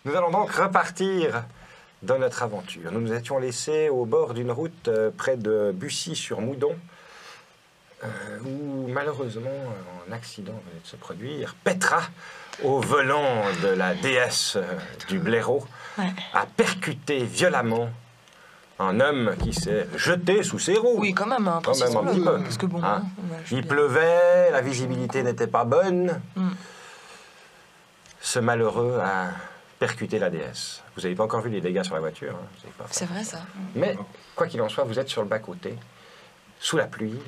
Nous allons donc repartir dans notre aventure. Nous nous étions laissés au bord d'une route près de Bussy-sur-Moudon, où malheureusement un accident venait de se produire. Petra, au volant de la déesse du blaireau, a percuté violemment un homme qui s'est jeté sous ses roues. Oui, quand même, un petit peu. Parce que bon, hein. Il pleuvait, la visibilité n'était pas bonne. Ce malheureux a percuté la déesse. Vous n'avez pas encore vu les dégâts sur la voiture. Hein. C'est vrai, ça. Mais, quoi qu'il en soit, vous êtes sur le bas-côté, sous la pluie,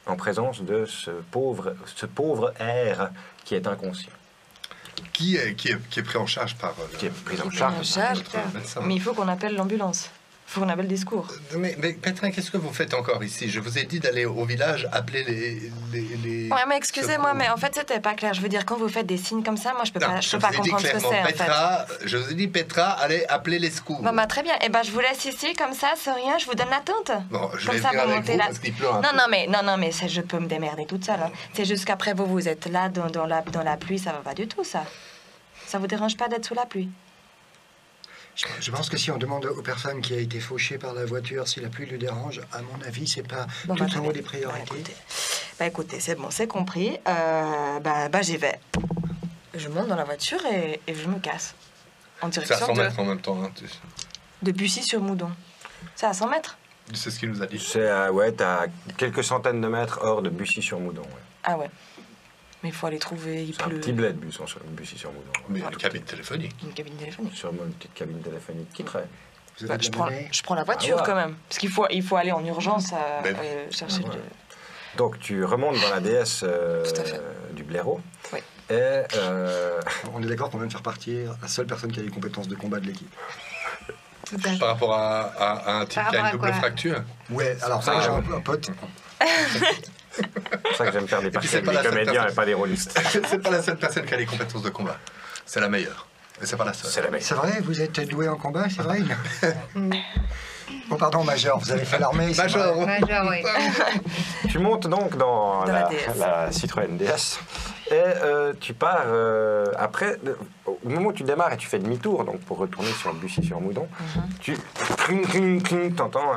en présence de ce pauvre air qui est inconscient. Qui est pris en charge par... Qui est pris en charge. notre médecin. Mais il faut qu'on appelle l'ambulance. Il faut qu'on appelle des secours. Mais Petra, qu'est-ce que vous faites encore ici? Je vous ai dit d'aller au village, appeler les Ouais, mais excusez-moi, mais en fait, c'était pas clair. Je veux dire, quand vous faites des signes comme ça, moi, je peux pas comprendre ce que c'est, en fait. Je vous ai dit, Petra, allez appeler les secours. Bah, très bien. Eh ben, je vous laisse ici, comme ça, sans rien, je vous donne la tente. Bon, je comme vais ça, venir vous avec montez vous là. parce qu'il pleut un peu. Non, mais ça, je peux me démerder toute seule. Hein. C'est juste qu'après, vous êtes là, dans la pluie, ça va pas du tout, ça. Ça vous dérange pas d'être sous la pluie? Je pense que si on demande aux personnes qui a été fauchées par la voiture si la pluie le dérange, à mon avis, c'est pas tout en haut des priorités. Écoutez, c'est bon, c'est compris. J'y vais. Je monte dans la voiture et je me casse. En direction C'est à 100 mètres en même temps. Hein, de Bussy-sur-Moudon. C'est à 100 mètres? C'est ce qu'il nous a dit. C'est à quelques centaines de mètres hors de Bussy-sur-Moudon. Ouais. Ah ouais. Mais il faut aller trouver, il c'est pleut. un petit bled, Bussy-sur-Moudon. Mais une cabine téléphonique. Une cabine téléphonique. Sûrement une petite cabine téléphonique qui traîne. Je prends la voiture quand même. Parce qu'il faut aller en urgence chercher le... Donc tu remontes dans la déesse du blaireau. Oui. Et on est d'accord qu'on vient de faire partir la seule personne qui a les compétences de combat de l'équipe. Par rapport à un type qui a une double fracture. Ouais, alors ça, j'ai un pote. C'est pour ça que j'aime faire des parties avec des comédiens et pas des rôlistes. C'est pas la seule personne qui a les compétences de combat. C'est la meilleure. Mais c'est pas la seule. C'est la meilleure. C'est vrai, vous êtes doué en combat, c'est vrai? Oh pardon, Major, vous avez fait l'armée. Major, oui. Tu montes donc dans la Citroën DS et tu pars après, au moment où tu démarres et tu fais demi-tour, donc pour retourner sur Bussy-sur-Moudon, tu t'entends,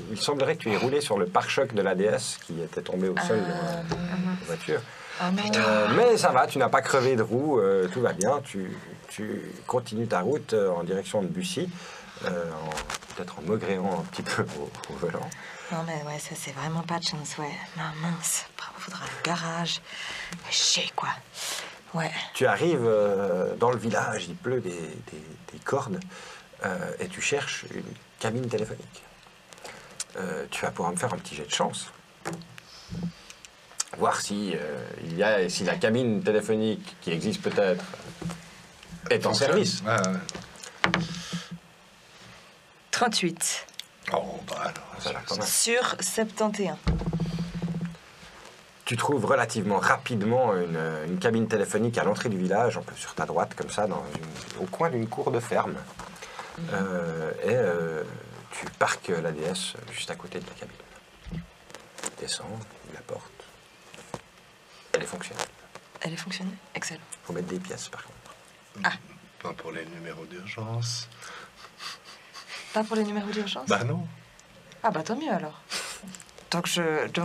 il semblerait que tu aies roulé sur le pare-choc de la DS qui était tombé au sol de la voiture. Mais ça va, tu n'as pas crevé de roue, tout va bien, tu continues ta route en direction de Bussy. Peut-être en maugréant un petit peu au volant. Non mais ouais, ça c'est vraiment pas de chance, ouais. Non, mince, il faudra le garage. Chier, quoi. Ouais. Tu arrives dans le village, il pleut des cordes, et tu cherches une cabine téléphonique. Tu vas pouvoir me faire un petit jet de chance. Voir si la cabine téléphonique qui existe peut-être est en service. 38. Oh, bah alors, ça va quand même. Sur 71. Tu trouves relativement rapidement une cabine téléphonique à l'entrée du village, un peu sur ta droite, comme ça, au coin d'une cour de ferme. Tu parques la DS juste à côté de la cabine. Tu descends, la porte. Elle est fonctionnelle. Elle est fonctionnelle? Excellent. Il faut mettre des pièces, par contre. Ah. Pas pour les numéros d'urgence. Pas pour les numéros d'urgence? Bah non. Ah bah tant mieux alors. Donc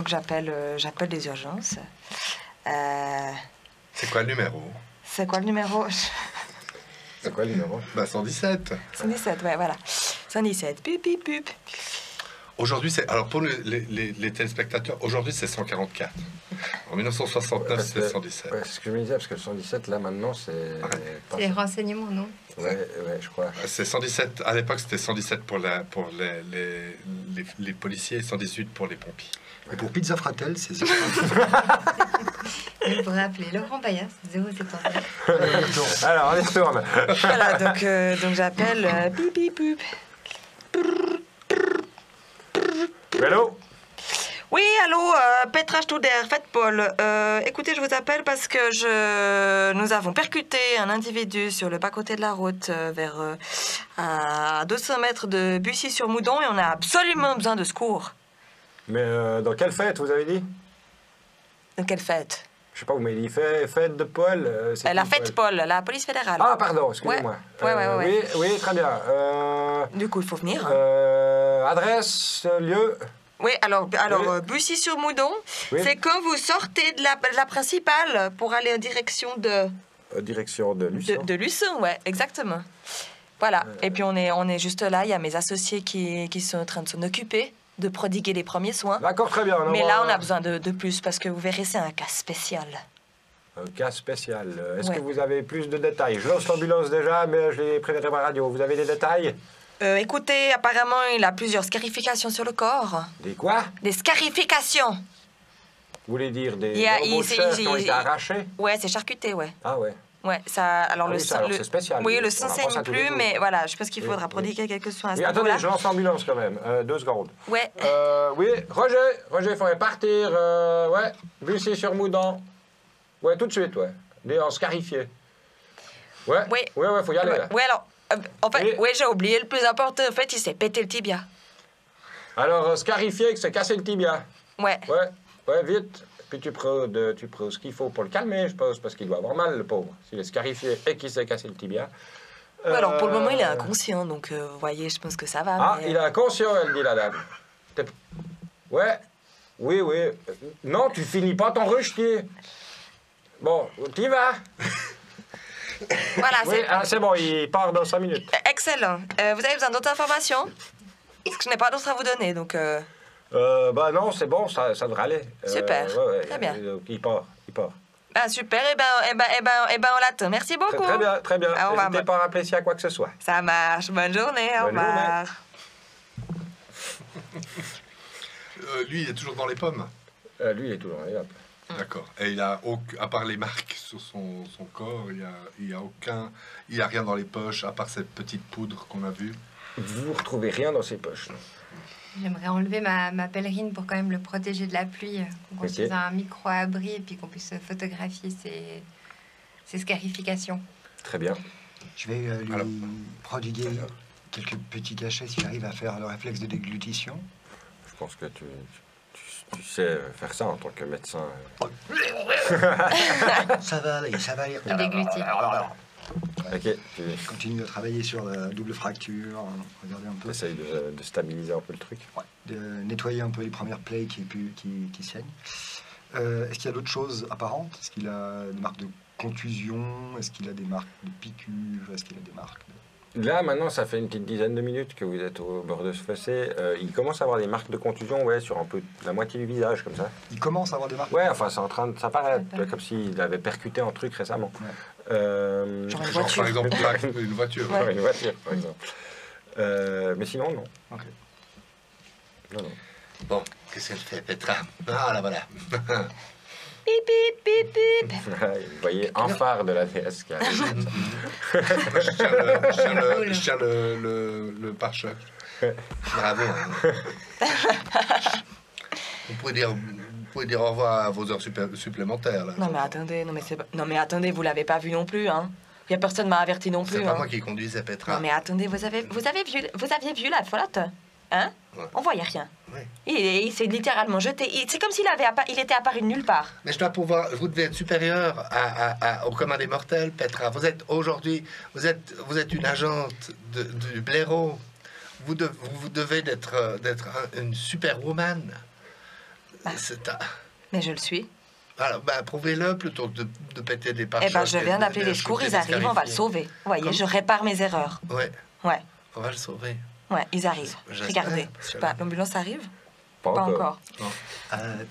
j'appelle les urgences. C'est quoi le numéro? C'est quoi le numéro? C'est quoi le numéro? Bah 117. 117, ouais, voilà. 117, pup, pup, pup. Aujourd'hui, alors pour les téléspectateurs, aujourd'hui c'est 144. En 1969, c'est 117. Ouais, c'est ce que je me disais, parce que le 117, là, maintenant, c'est... C'est les renseignements, non? Ouais, je crois. C'est 117, à l'époque, c'était 117 pour les policiers et 118 pour les pompiers. Et pour Pizza Fratel, c'est 0. Vous pourrez appeler Laurent Bayas, 0,77. Alors, on y retourne. Voilà, donc j'appelle pup, pup, pup. Allô? Oui, allô, Petra Studer, faites Paul. Écoutez, je vous appelle parce que nous avons percuté un individu sur le bas-côté de la route à 200 mètres de Bussy-sur-Moudon et on a absolument besoin de secours. Mais dans quelle fête, vous avez dit? Dans quelle fête? Je sais pas, vous m'avez dit fête de Paul. La fête Paul, la police fédérale. Ah, pardon, excusez-moi. Ouais. Oui, très bien. Du coup, il faut venir. Adresse, lieu. Oui, alors Bussy-sur-Moudon, c'est quand vous sortez de la principale pour aller en direction de... Direction de Luçon. De Luçon, ouais, exactement. Voilà, et puis on est juste là, il y a mes associés qui sont en train de s'en occuper, de prodiguer les premiers soins. D'accord, très bien. Mais là, on a besoin de plus, parce que vous verrez, c'est un cas spécial. Un cas spécial. Est-ce que vous avez plus de détails? Je lance l'ambulance déjà, mais je l'ai prévenu à la radio. Vous avez des détails? Écoutez, apparemment, il a plusieurs scarifications sur le corps. Des quoi? Des scarifications. Vous voulez dire des bouts de chair qui ont été arrachés? Ouais, c'est charcuté, ouais. Ah ouais. Ouais, ça... Alors, c'est spécial. Oui, le sang saigne plus, mais voilà, je pense qu'il faudra prodiguer quelques soins à ce niveau-là. niveau-là. Attendez, je lance l'ambulance quand même. 2 secondes. Ouais. Oui, Roger, il faudrait partir. Ouais, Bussy-sur-Moudon. Ouais, tout de suite, ouais. En scarifié. Ouais, faut y aller, là. Ouais, alors... En fait, j'ai oublié le plus important. En fait, il s'est pété le tibia. Alors, scarifié, que c'est cassé le tibia. Ouais. Ouais, vite. Puis tu prends ce qu'il faut pour le calmer, je pense, parce qu'il doit avoir mal, le pauvre. S'il est scarifié et qu'il s'est cassé le tibia. Alors, pour le moment, il est inconscient, donc, vous voyez, je pense que ça va. Ah, mais... il est inconscient, elle dit la dame. Ouais. Oui. Non, tu finis pas ton rechetier. Bon, t'y vas. Voilà, c'est bon, il part dans 5 minutes. Excellent. Vous avez besoin d'autres informations? Parce que je n'ai pas d'autres à vous donner, donc... non, c'est bon, ça devrait aller. Super, très bien. Il part. Ah, super, et ben on l'attend. Merci beaucoup. Très bien. N'hésitez pas à rappeler s'il y a quoi que ce soit. Ça marche. Bonne journée, au revoir. Lui, il est toujours dans les pommes. Lui, il est toujours dans les pommes. D'accord. Et il a à part les marques sur son corps, il y a rien dans les poches à part cette petite poudre qu'on a vue. Vous retrouvez rien dans ses poches. J'aimerais enlever ma pèlerine pour quand même le protéger de la pluie, qu'on construise un micro-abri et puis qu'on puisse photographier ses scarifications. Très bien. Je vais lui prodiguer quelques petits cachets s'il arrive à faire le réflexe de déglutition. Je pense que tu sais faire ça en tant que médecin. Ça va aller. Il déglutit. Ok. Je continue à travailler sur la double fracture, regarder un peu. Essaye de stabiliser un peu le truc. Ouais, de nettoyer un peu les premières plaies qui saignent. Est-ce qu'il y a d'autres choses apparentes? Est-ce qu'il a des marques de contusion? Est-ce qu'il a des marques de piqûres? Est-ce qu'il a des marques de... Là, maintenant, ça fait une petite dizaine de minutes que vous êtes au bord de ce fossé. Il commence à avoir des marques de contusion, sur un peu la moitié du visage, comme ça. Il commence à avoir des marques? Ouais, enfin, c'est en train de s'apparaître, comme s'il avait percuté un truc récemment. Genre une voiture. Par exemple, une voiture. Ouais. Une voiture, par exemple. Mais sinon, non. Ok. Non. Bon, qu'est-ce qu'elle fait, Petra? Ah, là, voilà. Pip, pip, pip, pip. Vous voyez un phare de la DS qui arrive. Je tiens le pare-choc. Bravo. Vous pouvez dire au revoir à vos heures supplémentaires. Là. Non mais attendez, vous l'avez pas vu non plus, hein. Il y a personne m'a averti non plus. C'est pas moi qui conduisais, Petra. Non mais attendez, vous aviez vu la flotte, hein? Ouais. On voyait rien. Ouais. Il s'est littéralement jeté. C'est comme s'il était apparu de nulle part. Mais vous devez être supérieur au commun des mortels, Petra. Vous êtes aujourd'hui, vous êtes une agente du blaireau. Vous devez d'être une superwoman. Mais je le suis. Alors, prouvez-le plutôt que de péter des pare-chocs. Eh ben, je viens d'appeler les secours, ils arrivent, on va le sauver. Vous voyez, je répare mes erreurs. Ouais. Ouais. On va le sauver. Ouais, ils arrivent. J'espère. Regardez, l'ambulance arrive? Pas encore. Non.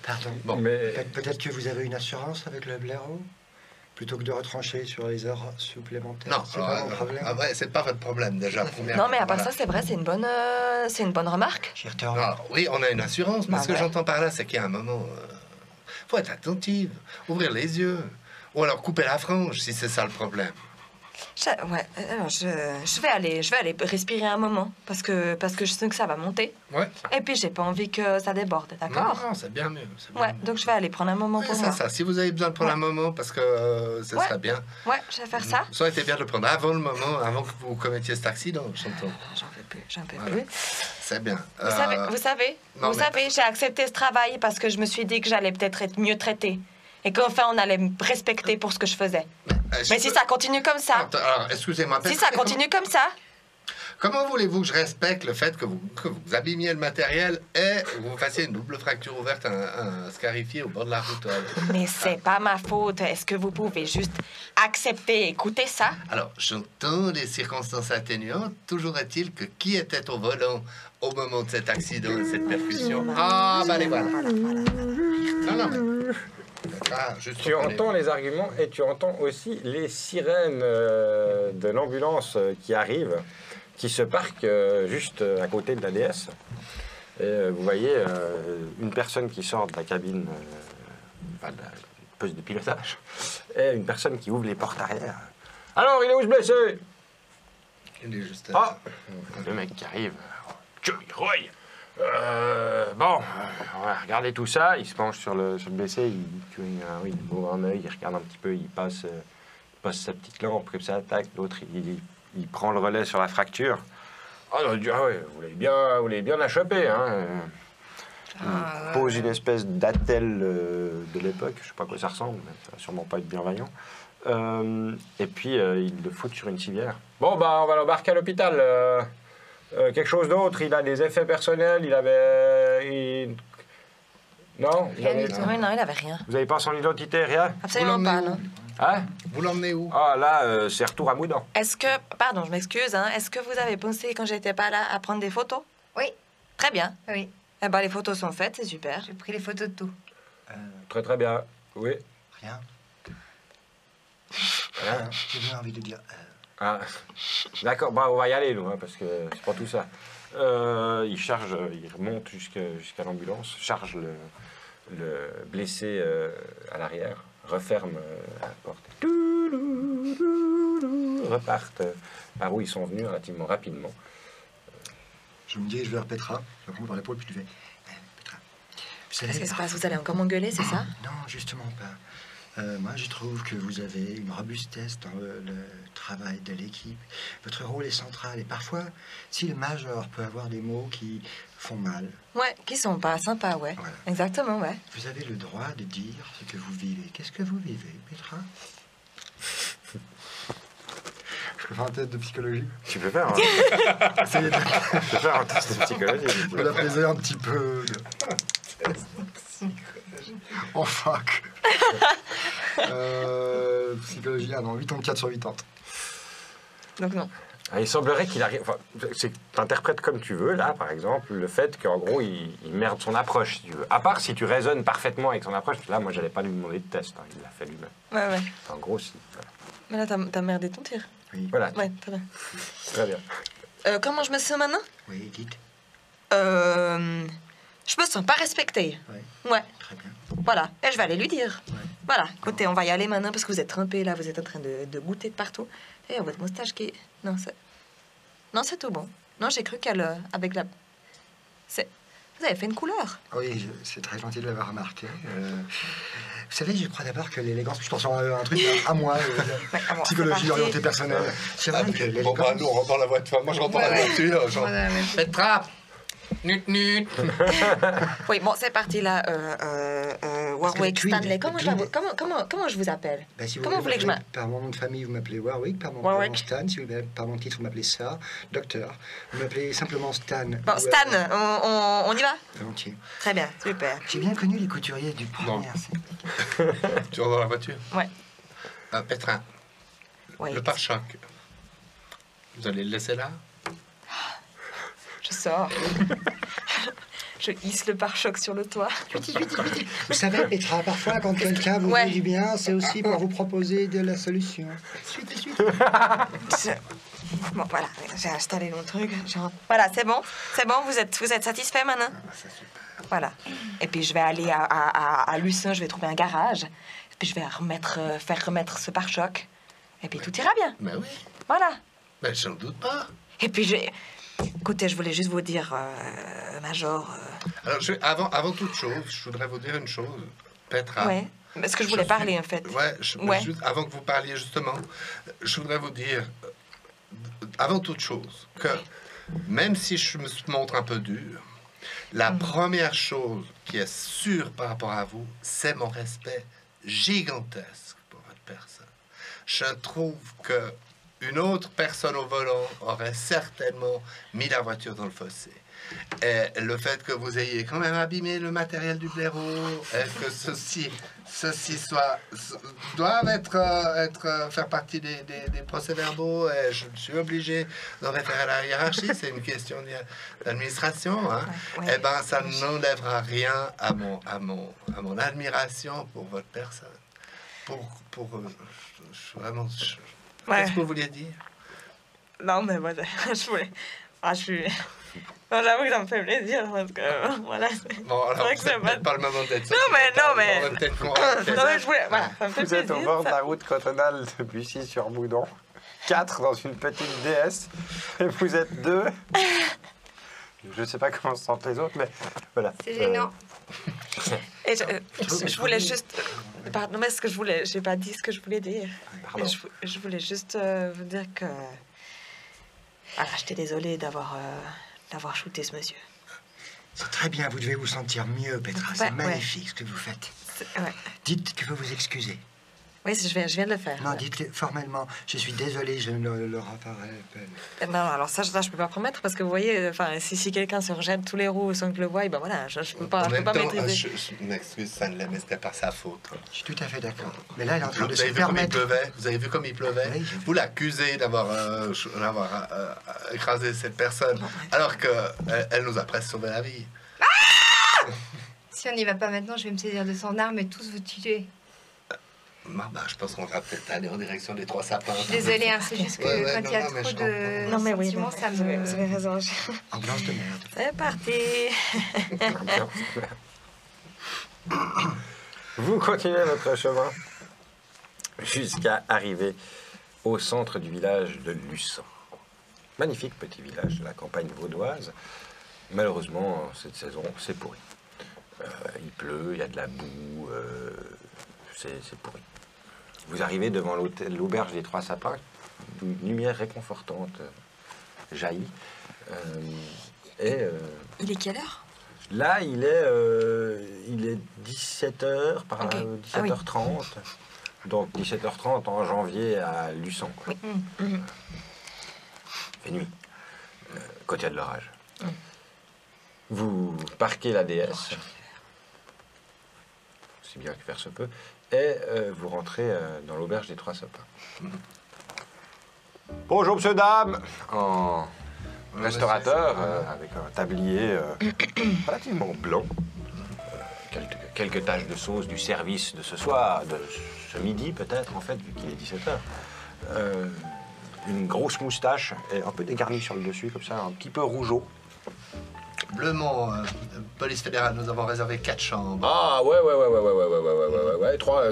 Pardon. Bon. Mais... Peut-être que vous avez une assurance avec le blaireau? Plutôt que de retrancher sur les heures supplémentaires. Non, c'est pas mon problème. c'est pas votre problème déjà. Non, mais à part ça, c'est vrai, c'est une bonne remarque. J'y retourne. Alors, oui, on a une assurance, mais ce que j'entends par là, c'est qu'il y a un moment, faut être attentive, ouvrir les yeux, ou alors couper la frange si c'est ça le problème. Je vais aller respirer un moment parce que je sens que ça va monter. Ouais. Et puis j'ai pas envie que ça déborde, d'accord? Non, c'est bien mieux. Donc je vais aller prendre un moment pour moi. Ça. Si vous avez besoin de prendre un moment, parce que ce serait bien. Ouais, je vais faire ça. Ça aurait été bien de le prendre avant le moment, avant que vous commettiez cet accident, j'entends. J'en peux plus. C'est bien. Vous savez, j'ai accepté ce travail parce que je me suis dit que j'allais peut-être être mieux traitée. et qu'enfin on allait me respecter pour ce que je faisais. Mais si ça continue comme ça... Alors, excusez-moi. Si ça continue comme ça... Comment voulez-vous que je respecte le fait que vous abîmiez le matériel et vous fassiez une double fracture ouverte, un scarifié au bord de la route? Mais c'est pas ma faute. Est-ce que vous pouvez juste accepter et écouter ça? Alors, j'entends les circonstances atténuantes. Toujours est-il que qui était au volant au moment de cet accident, de cette percussion? Ah, ben les voilà. Non, mais... Ah, tu entends les arguments et tu entends aussi les sirènes de l'ambulance qui arrivent, qui se parquent juste à côté de la déesse. Et vous voyez une personne qui sort de la cabine, de la poste de pilotage, et une personne qui ouvre les portes arrière. Alors, il est où ce blessé? Il est juste là. Ah, le mec qui arrive. Bon, on va regarder tout ça. Il se penche sur le blessé, il ouvre un œil, il regarde un petit peu, il passe sa petite lampe, comme ça, tac. L'autre, il prend le relais sur la fracture. Ah ouais, vous l'avez bien la choper, hein. Il pose une espèce d'attelle de l'époque, je sais pas à quoi ça ressemble, mais ça va sûrement pas être bienveillant. Et puis, il le fout sur une civière. Bon, bah, on va l'embarquer à l'hôpital. Quelque chose d'autre, il a des effets personnels, il avait... Non, non, il avait rien. Vous n'avez pas son identité, rien? Absolument pas, non. Hein? Vous l'emmenez où? Ah, là, c'est retour à Moudan. Est-ce que... Pardon, je m'excuse, hein. Est-ce que vous avez pensé, quand j'étais pas là, à prendre des photos? Oui. Très bien. Oui. Eh ben, les photos sont faites, c'est super. J'ai pris les photos de tout. Très, très bien. Oui. Rien. J'ai bien envie de dire... Ah, d'accord, bah, on va y aller, nous, hein, parce que c'est pas tout ça. Il remonte jusqu'à l'ambulance, charge le blessé à l'arrière, referme la porte. Repartent par où ils sont venus relativement rapidement. Je me dirige vers Petra, je la prends par l'épaule, puis je lui fais Petra, vous savez... Qu'est-ce qui se passe? Vous allez encore m'engueuler, c'est ça? Non, justement pas. Moi, je trouve que vous avez une robustesse dans le travail de l'équipe. Votre rôle est central. Et parfois, si le major peut avoir des mots qui font mal... Ouais, qui sont pas sympas, ouais. Voilà. Exactement, ouais. Vous avez le droit de dire ce que vous vivez. Qu'est-ce que vous vivez, Petra? Je peux faire un test de psychologie? Tu peux faire, hein. Je peux faire un test de psychologie. Je peux l'apaiser un petit peu. Oh fuck. Psychologie, non, 84 sur 80. Donc non. Il semblerait qu'il arrive... Enfin, t'interprètes comme tu veux, là, par exemple, le fait qu'en gros, il merde son approche, si tu veux. À part si tu raisonnes parfaitement avec son approche, là, moi, j'allais pas lui demander de test, hein, il l'a fait lui-même. Ouais. En gros, si. Voilà. Mais là, t'as merdé ton tir. Oui. Voilà. Ouais, très bien. Très bien. Comment je me sens maintenant? Oui, dites. Je me sens pas respectée. Ouais. Très bien. Voilà. Et je vais aller lui dire. Ouais. Voilà. Écoutez, on va y aller maintenant parce que vous êtes trempés là, vous êtes en train de goûter de partout. Et votre moustache qui... Non, c'est tout bon. Non, j'ai cru qu'elle... avec la... Vous avez fait une couleur. Oui, c'est très gentil de l'avoir remarqué. Vous savez, je crois d'abord que l'élégance... Je pense sur un truc à moi, psychologie orientée personnelle. C'est vrai que l'élégance... Bon, bah, nous, on rentre dans la voiture. Moi, je rentre dans la voiture. Petra, nut. Oui, bon, c'est parti là. Warwick Stanley. Comment je vous appelle? Si comment vous voulez que je m'appelle? Par mon nom de famille, vous m'appelez Warwick. Par mon prénom, Stan. Si vous voulez, par mon titre, vous m'appelez Sir, docteur. Vous m'appelez simplement Stan. Bon, Stan, on y va? Volontiers. Très bien, super. J'ai bien connu les couturiers du premier. Tu rentres dans la voiture? Ouais. Petra, ouais. Le pare-choc, vous allez le laisser là? Je sors. Je hisse le pare-choc sur le toit. Vous savez, Petra, parfois, quand quelqu'un vous dit du bien, c'est aussi pour vous proposer de la solution. Bon, voilà, j'ai installé mon truc. Voilà, c'est bon, vous êtes satisfait maintenant? C'est super. Voilà. Et puis, je vais aller à Lucin, je vais trouver un garage. Et puis, je vais faire remettre ce pare-choc. Et puis, tout ira bien. Ben oui. Voilà. Ben, j'en doute pas. Et puis, écoutez, je voulais juste vous dire, Major... Alors, avant toute chose, je voudrais vous dire une chose, Petra. Ouais, parce que je voulais parler, en fait. Ouais, avant que vous parliez, justement, je voudrais vous dire, avant toute chose, que même si je me montre un peu dur, la première chose qui est sûre par rapport à vous, c'est mon respect gigantesque pour votre personne. Je trouve que une autre personne au volant aurait certainement mis la voiture dans le fossé. Et le fait que vous ayez quand même abîmé le matériel du blaireau, et que ceci doivent faire partie des procès-verbaux, et je suis obligé de référer à la hiérarchie, c'est une question d'administration, hein. Ouais. Eh ben, ça n'enlèvera rien à mon admiration pour votre personne. Vraiment, qu'est-ce que vous vouliez dire? Non, mais voilà, je voulais... Ah, je suis... Non, j'avoue que ça me fait plaisir, parce que, voilà, c'est... Bon, alors, vrai que c'est peut-être pas le moment d'être Non, mais... On va peut-être qu'on- Non, mais je voulais... Voilà, ça me fait Vous plaisir. êtes au bord de ça. la route cantonale de Bussy-sur-Moudon. 4 dans une petite DS. Et vous êtes 2. Je ne sais pas comment se sentent les autres, mais voilà. C'est gênant. Et je voulais juste... Pardon, mais ce que je voulais... J'ai pas dit ce que je voulais dire. Pardon. Et je voulais juste vous dire que... Voilà, j'étais désolée d'avoir shooté ce monsieur. C'est très bien, vous devez vous sentir mieux, Petra. Ouais, C'est ouais. magnifique ce que vous faites. Ouais. Dites que vous vous excusez. Oui, je viens de le faire. Non, dites formellement. Je suis désolé, je ne le reparerai pas. Non, alors ça, je peux pas promettre parce que vous voyez, enfin, si quelqu'un se rejette tous les roues sans que je le voie, ben voilà, je peux pas, En je peux même pas temps, maîtriser. je m'excuse, ça ne l'est, mais c'était pas sa faute. Je suis tout à fait d'accord. Mais là, il est en train de Vous se avez vu comme il permettre... pleuvait? Vous avez vu comme il pleuvait? Oui, j'ai vu. Vous l'accusez d'avoir écrasé cette personne, alors qu'elle nous a presque sauvé la vie. Si on n'y va pas maintenant, je vais me saisir de son arme et tous vous tuer. Bah, je pense qu'on va peut-être aller en direction des 3 sapins. Désolée, hein, c'est juste que Ouais, quand il y a non, mais trop je de Non, mais oui, sentiments, ça me... vous avez raison. Ambiance de merde. C'est parti. Vous continuez votre chemin jusqu'à arriver au centre du village de Luçon. Magnifique petit village de la campagne vaudoise. Malheureusement, cette saison, c'est pourri. Il pleut, il y a de la boue, c'est pourri. Vous arrivez devant l'auberge des 3 sapins, une lumière réconfortante jaillit. Il est quelle heure? Là, il est 17h, par là, Ok. 17h30. Donc 17h30 en janvier à Luçon. Quoi. Il fait nuit, quand il y a de l'orage. Vous parquez la DS, aussi bien que faire se peut, et vous rentrez dans l'auberge des 3 sapins. Bonjour, monsieur, dame. En restaurateur, avec un tablier relativement blanc. Quelques taches de sauce du service de ce soir, de ce midi peut-être, en fait, vu qu'il est 17h. Une grosse moustache et un peu dégarnie sur le dessus, comme ça, un petit peu rougeau. Bleumont, police fédérale, nous avons réservé 4 chambres. Ah ouais,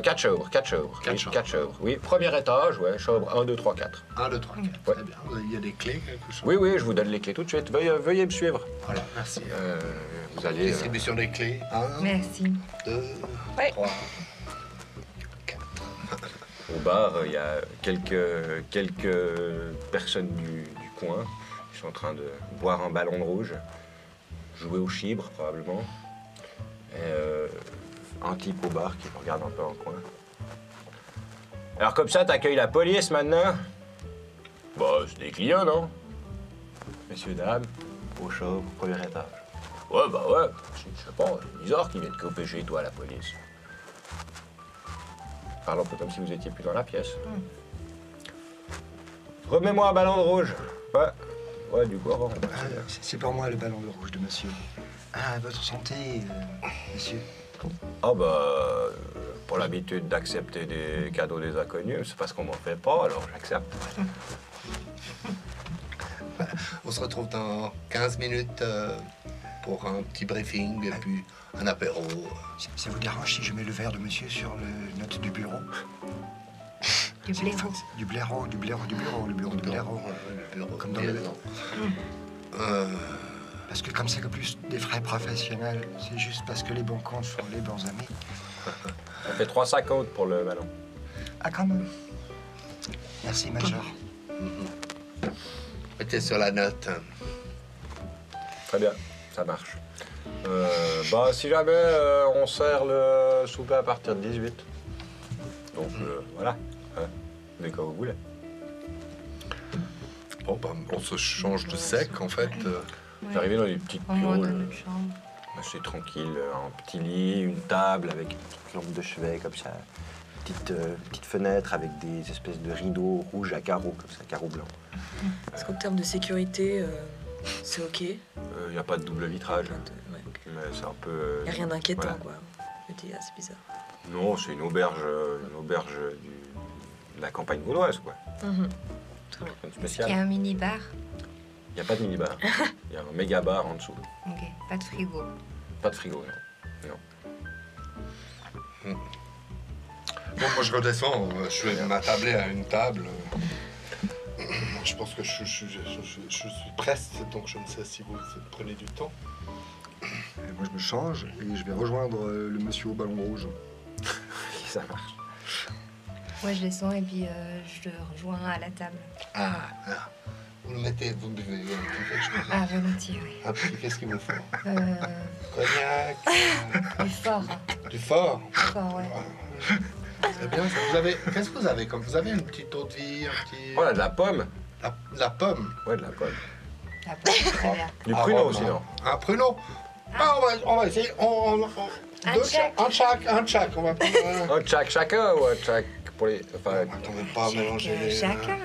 4 chambres. Quatre chambres. Oui, premier étage, ouais, chambre 1, 2, 3, 4. 1, 2, 3, 4. Ouais. Très bien. Il y a des clés, quelque chose? Oui, je vous donne les clés tout de suite. Veuillez me suivre. Voilà, merci. Vous allez... Distribution des clés. 1, Merci. 2, Ouais. 3. Au bar, il y a quelques personnes du coin qui sont en train de boire un ballon de rouge, jouer au chibre probablement, et un type au bar qui me regarde un peu en coin. Alors comme ça, t'accueilles la police maintenant? Bah, c'est des clients, non? Messieurs, dames, au chaud, au premier étage. Ouais, bah ouais, je sais pas, c'est bizarre qu'ils viennent couper chez toi, la police. Parlons un peu comme si vous étiez plus dans la pièce. Remets-moi un ballon de rouge. Ouais, du coup, avant. C'est pour moi le ballon de rouge de monsieur. Ah, votre santé, monsieur. Ah bah, pour l'habitude d'accepter des cadeaux des inconnus, c'est parce qu'on m'en fait pas, alors j'accepte. On se retrouve dans 15 minutes pour un petit briefing et puis un apéro. Ça vous dérange si je mets le verre de monsieur sur le note du bureau? Du blaireau. Du blaireau, le bureau du blaireau. Le bureau. Comme dans le... Parce que comme c'est que plus des frais professionnels, c'est juste parce que les bons comptes font les bons amis. Ça fait 3,50 pour le ballon. Ah, quand même. Merci, Major. Mettez sur la note. Très bien, ça marche. Bah, si jamais on sert le souper à partir de 18. Donc voilà, mais quand vous voulez. Bon, bah, on se change de sec en fait. Vous arrivez dans les petites On monte piroles. dans notre chambre. C'est tranquille, un petit lit, une table avec une petite lampe de chevet comme ça, petite fenêtre avec des espèces de rideaux rouges à carreaux, comme ça, carreaux blancs. Est-ce qu'en termes de sécurité, c'est ok? Il n'y a pas de double vitrage, Ouais, ok. mais c'est un peu... Y a rien d'inquiétant, voilà. quoi. Je me dis, c'est bizarre. Non, c'est une auberge de la campagne vaudoise, quoi. Mhm. Une Il y a spéciale. un mini-bar. Il n'y a pas de minibar. Il y a un méga bar en dessous. Ok, pas de frigo. Pas de frigo, non. Bon, moi je redescends, je vais m'attabler à une table. Je pense que je suis preste, donc je ne sais si vous prenez du temps. Et moi, je me change et je vais rejoindre le monsieur au ballon rouge. Ça marche. Moi, je descends et puis je le rejoins à la table. Ah, vous le mettez, vous buvez un petit quelque chose. Ah, volontiers, oui. Un petit, qu'est-ce qu'il vous faut? Euh, Cognac, du fort. du fort. Fort, ouais. C'est bien ça. Qu'est-ce que vous avez comme vous avez une petite eau de vie, un petit. Voilà, de la pomme. La pomme. Ouais, de la pomme. La pomme, très bien. Du Ah, pruneau bon, aussi, non? Un pruneau. Ah, on va essayer. Un Deux chaque. un chaque. On va prendre. Un chacun ou un chac pour les... Enfin, Attendez pas à mélanger les. Chacun.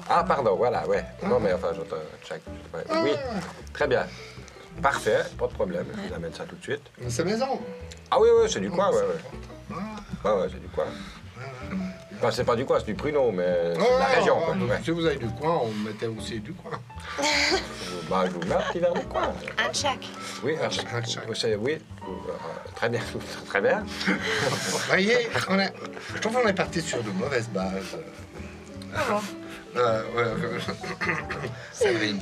ah, pardon, voilà, ouais. Non, mais enfin, j'entends chac. Ouais. Oui, très bien. Parfait, pas de problème. Je vous amène ça tout de suite. C'est maison. Ah oui, oui, c'est du coin, ouais, ouais. Ouais, ouais, c'est du coin. Enfin, c'est pas du coin, c'est du pruneau, mais c'est de la région, quoi. Ouais. Si vous avez du coin, on mettait aussi du coin. Bah, je vous mets un petit verre de coin. Un chaque. Oui, Un chac. oui. Très bien, très bien. Vous voyez, je trouve qu'on est parti sur de mauvaises bases. Ah bon? Séverine,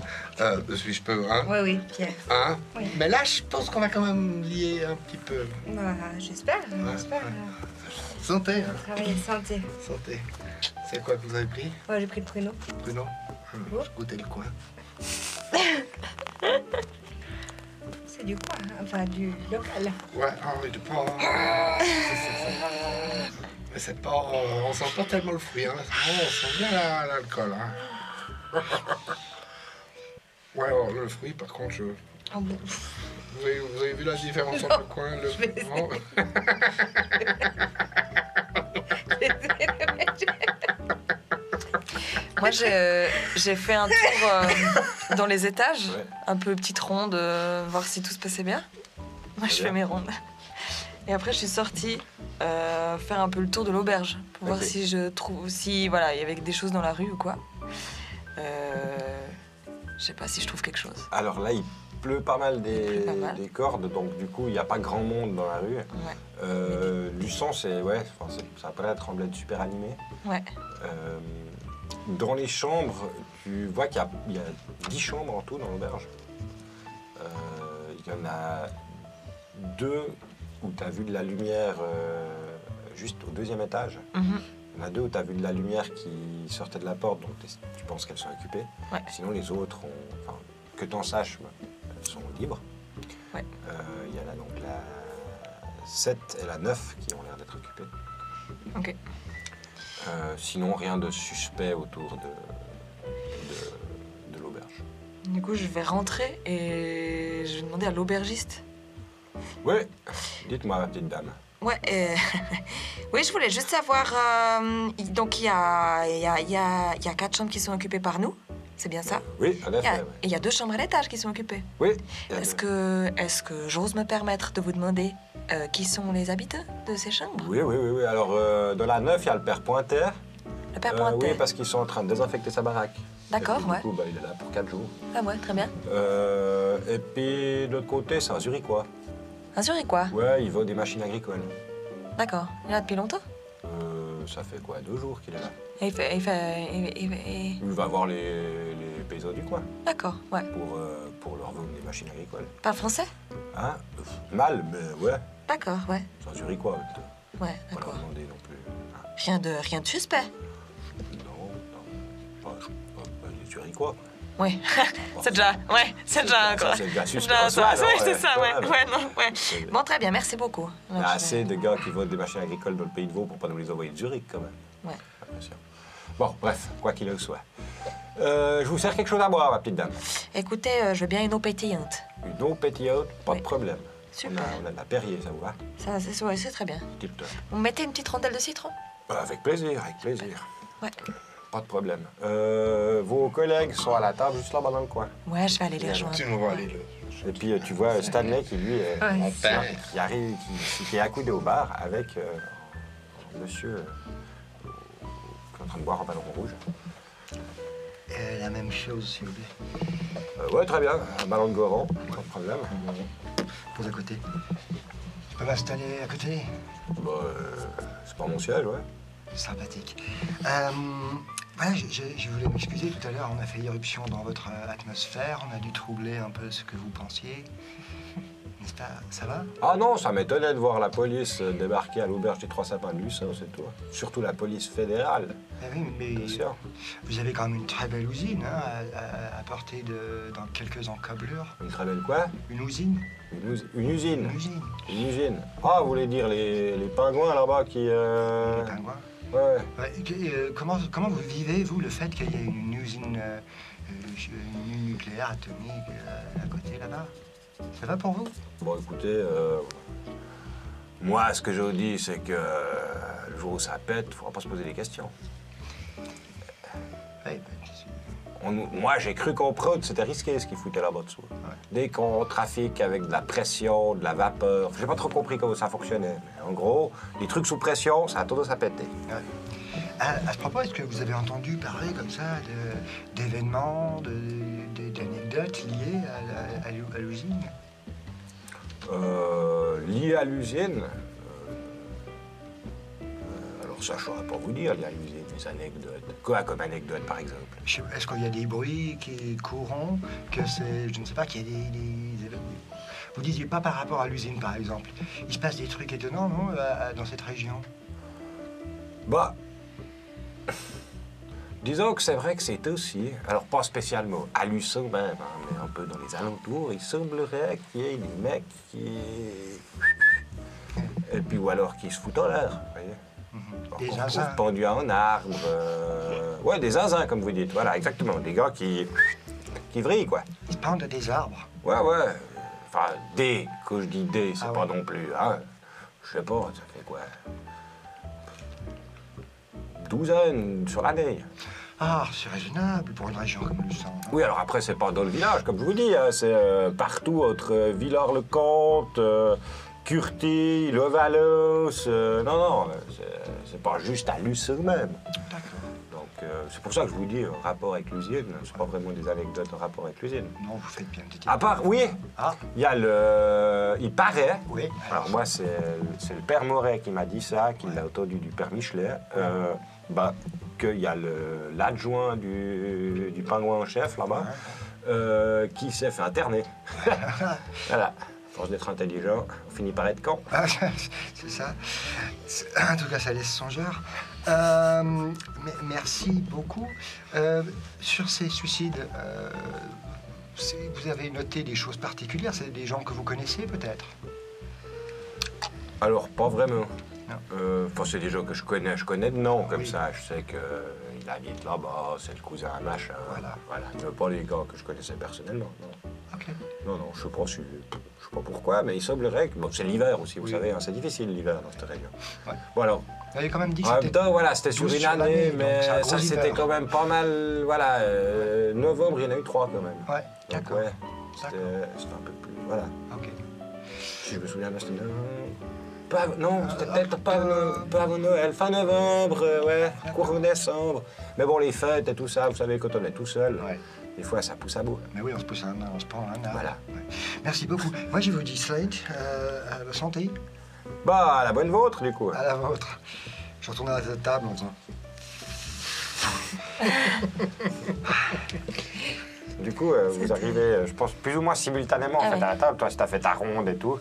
si je peux, hein? Oui, oui, Pierre. Hein? Oui. Mais là, je pense qu'on va quand même lier un petit peu. Bah, j'espère. Santé, hein? Travailler santé. Santé. C'est quoi que vous avez pris? Moi, j'ai pris le pruneau. Bruno? Vous? Je goûtais le coin. C'est du quoi? Enfin, du local. Ouais, ah oui, du pain. Mais c'est pas... on sent pas tellement le fruit, hein. On sent bien l'alcool, hein. Ouais, alors, le fruit, par contre, Oh, bon. vous avez vu la différence entre le coin et le... je vais essayer. Non. Moi, j'ai fait un tour dans les étages, Ouais. un peu petite ronde, voir si tout se passait bien. Moi, je Très fais bien. mes rondes. Et après, je suis sortie faire un peu le tour de l'auberge pour voir Ok. si je trouve, si voilà, il y avait des choses dans la rue ou quoi. Je sais pas si je trouve quelque chose. Alors là, il pleut pas mal pleut pas mal. des cordes, donc du coup, il n'y a pas grand monde dans la rue. Ouais. Luçon, c'est... Ouais, enfin, ça a pas l'air de être super animé. Ouais. Dans les chambres, tu vois qu'il y a 10 chambres en tout dans l'auberge. Il y en a 2 où tu as vu de la lumière juste au 2e étage. Mhm. Il y en a 2 où tu as vu de la lumière qui sortait de la porte, donc tu penses qu'elles sont occupées. Ouais. Sinon, les autres, enfin, que tu en saches, elles sont libres. Ouais. Il y en a donc la 7 et la 9 qui ont l'air d'être occupées. Ok. Sinon, rien de suspect autour de l'auberge. Du coup, je vais rentrer et je vais demander à l'aubergiste. Oui, dites-moi, ma petite dame. Ouais, oui, je voulais juste savoir. Donc, il y a 4 chambres qui sont occupées par nous, c'est bien ça? Oui, en Et effet. Ouais. il y a 2 chambres à l'étage qui sont occupées. Oui. il y a Est-ce deux. que j'ose me permettre de vous demander qui sont les habitants de ces chambres? Oui. Alors, dans la 9, il y a le père Pointer. Le père Pointet. Oui, parce qu'ils sont en train de désinfecter sa baraque. D'accord, Et puis, ouais. Du coup, il est là pour 4 jours. Ah ouais, très bien. Et puis, de l'autre côté, c'est un Zurichois. Un Zurichois. Ouais, il vend des machines agricoles. D'accord. Il est là depuis longtemps? Ça fait quoi, 2 jours qu'il est là. Et il Il va voir les paysans du coin D'accord, ouais. pour leur vendre des machines agricoles. Parle français? Hein? Mal, mais ouais. D'accord, ouais. C'est un Zurichois. Ouais, Pas leur d'accord. demander non plus. Hein. Rien de suspect. Non. Pas les Zurichois. Oui, c'est déjà un gros. C'est déjà C'est déjà ça. non, Oui, c'est ça, ouais. quand même. Ouais, non, ouais. Bon, très bien, merci beaucoup. Il y a assez de gars qui votent des machines agricoles dans le pays de Vaud pour pas nous les envoyer de Zurich, quand même. Ouais. Bien sûr. Bon, bref, quoi qu'il en soit. Je vous sers quelque chose à boire, ma petite dame. Écoutez, je veux bien une eau pétillante. Une eau pétillante, pas Oui. de problème. Super. On a de la Perrier, ça vous va? Ça, c'est très bien. Tip top. Vous mettez une petite rondelle de citron? Avec plaisir, avec plaisir. Ouais. Pas de problème. Vos collègues sont à la table juste là-bas dans le coin. Ouais, je vais aller les rejoindre. Tu nous vas aller là. Et puis tu vois Stanley qui lui est Ouais. qui arrive, qui est accoudé au bar avec monsieur qui est en train de boire un ballon rouge. La même chose, s'il vous plaît. Ouais, très bien. Un ballon de Goron, pas de problème. Pose à côté. Je peux m'installer à côté? Bah, c'est pas mon siège, ouais. Sympathique. Voilà, je voulais m'excuser tout à l'heure. On a fait irruption dans votre atmosphère. On a dû troubler un peu ce que vous pensiez. N'est-ce pas? Ça va? Ah non, ça m'étonnait de voir la police débarquer à l'auberge des Trois Sapins de Lucin, c'est tout. Surtout la police fédérale, Ah oui, mais bien sûr. vous avez quand même une très belle usine hein, à portée dans quelques encablures. Une très belle quoi? Une usine? Une usine. Une usine. Une usine. Ah, vous voulez dire les pingouins là-bas qui... Les pingouins. Ouais. Ouais, comment vous vivez, vous, le fait qu'il y ait une usine nucléaire, atomique à côté là-bas? Ça va pour vous? Bon, écoutez, moi, ce que je vous dis, c'est que le jour où ça pète, il ne faudra pas se poser des questions. Ouais, Moi, j'ai cru comprendre que c'était risqué ce qu'ils foutaient là-bas dessous. Ouais. Dès qu'on trafique avec de la pression, de la vapeur, j'ai pas trop compris comment ça fonctionnait. Mais en gros, les trucs sous pression, ça a tendance à péter. ouais. À ce propos, est-ce que vous avez entendu parler comme ça d'événements, d'anecdotes liées à l'usine? Lié à l'usine, alors ça, je ne saurais pas vous dire, lié à l'usine, des anecdotes. Quoi comme anecdote, par exemple? Est-ce qu'il y a des bruits qui courent, que c'est, je ne sais pas, qu'il y a des événements? Vous disiez pas par rapport à l'usine, par exemple. Il se passe des trucs étonnants, non, dans cette région? Bah, disons que c'est vrai que c'est aussi, alors pas spécialement à Lucin même, hein, mais un peu dans les alentours, il semblerait qu'il y ait des mecs qui... Et puis, ou alors qui se foutent en l'air, vous voyez. Des Qu'on zinzins. retrouve pendus à un arbre. Ouais, des zinzins, comme vous dites, voilà, exactement. Des gars qui vrillent, quoi. Ils se pendent à des arbres. Ouais, ouais. Enfin, quand je dis des, c'est Ah pas ouais. non plus, hein. Je sais pas, ça fait quoi? 12 sur l'année. Ah, c'est raisonnable pour une région comme le Sang. Oui, alors après, c'est pas dans le village, comme je vous dis, hein, c'est partout entre Villars-le-Comte, Curty, Levallois. Non, c'est pas juste à Lucin même. D'accord. Donc, c'est pour ça que je vous dis, en rapport avec l'usine, c'est pas vraiment des anecdotes en rapport avec l'usine. Non, vous faites bien de dire. À part, oui, Ah, il y a il paraît, oui. alors moi, c'est le père Moret qui m'a dit ça, qui l'a entendu du père Michelet, qu'il y a l'adjoint du pingouin en chef, là-bas, qui s'est fait interner. Voilà. À force d'être intelligent, on finit par être con. Ah, c'est ça. En tout cas, ça laisse songeur. Merci beaucoup. Sur ces suicides, vous avez noté des choses particulières? C'est des gens que vous connaissez, peut-être? Alors, pas vraiment. Non. Enfin, c'est des gens que je connais de nom, comme Oui. ça. Je sais qu'il habite là-bas, c'est le cousin à machin. Voilà. Mais pas les gars que je connaissais personnellement, non. Ok. Non, je sais pas pourquoi, mais il semblerait que... Bon, c'est l'hiver aussi, vous Oui. savez, hein, c'est difficile l'hiver dans cette région. Ouais. Bon, alors, Vous avez quand même dit que en même c'était... temps, voilà, c'était sur 12 une sur année, l'année, donc mais c'est un ça, gros c'était hiver. quand même pas mal... Voilà, novembre, il y en a eu 3 quand même. Ouais, Donc, d'accord. ouais, c'était un peu plus... Voilà. Ok. Si je me souviens, c'était... Non, c'était peut-être pas avant Noël, fin novembre, ouais, courant décembre. Mais bon, les fêtes et tout ça, vous savez, quand on est tout seul, Ouais. des fois, ça pousse à bout. Mais oui, on se prend un arbre. Voilà. Ouais. Merci beaucoup. Moi, je vous dis Slate, à la santé, Bah, à la bonne vôtre, du coup. à la vôtre. Je retourne à la table en disant... Du coup, vous arrivez, je pense, plus ou moins simultanément en fait, ouais. à la table. Toi, si t'as fait ta ronde et tout.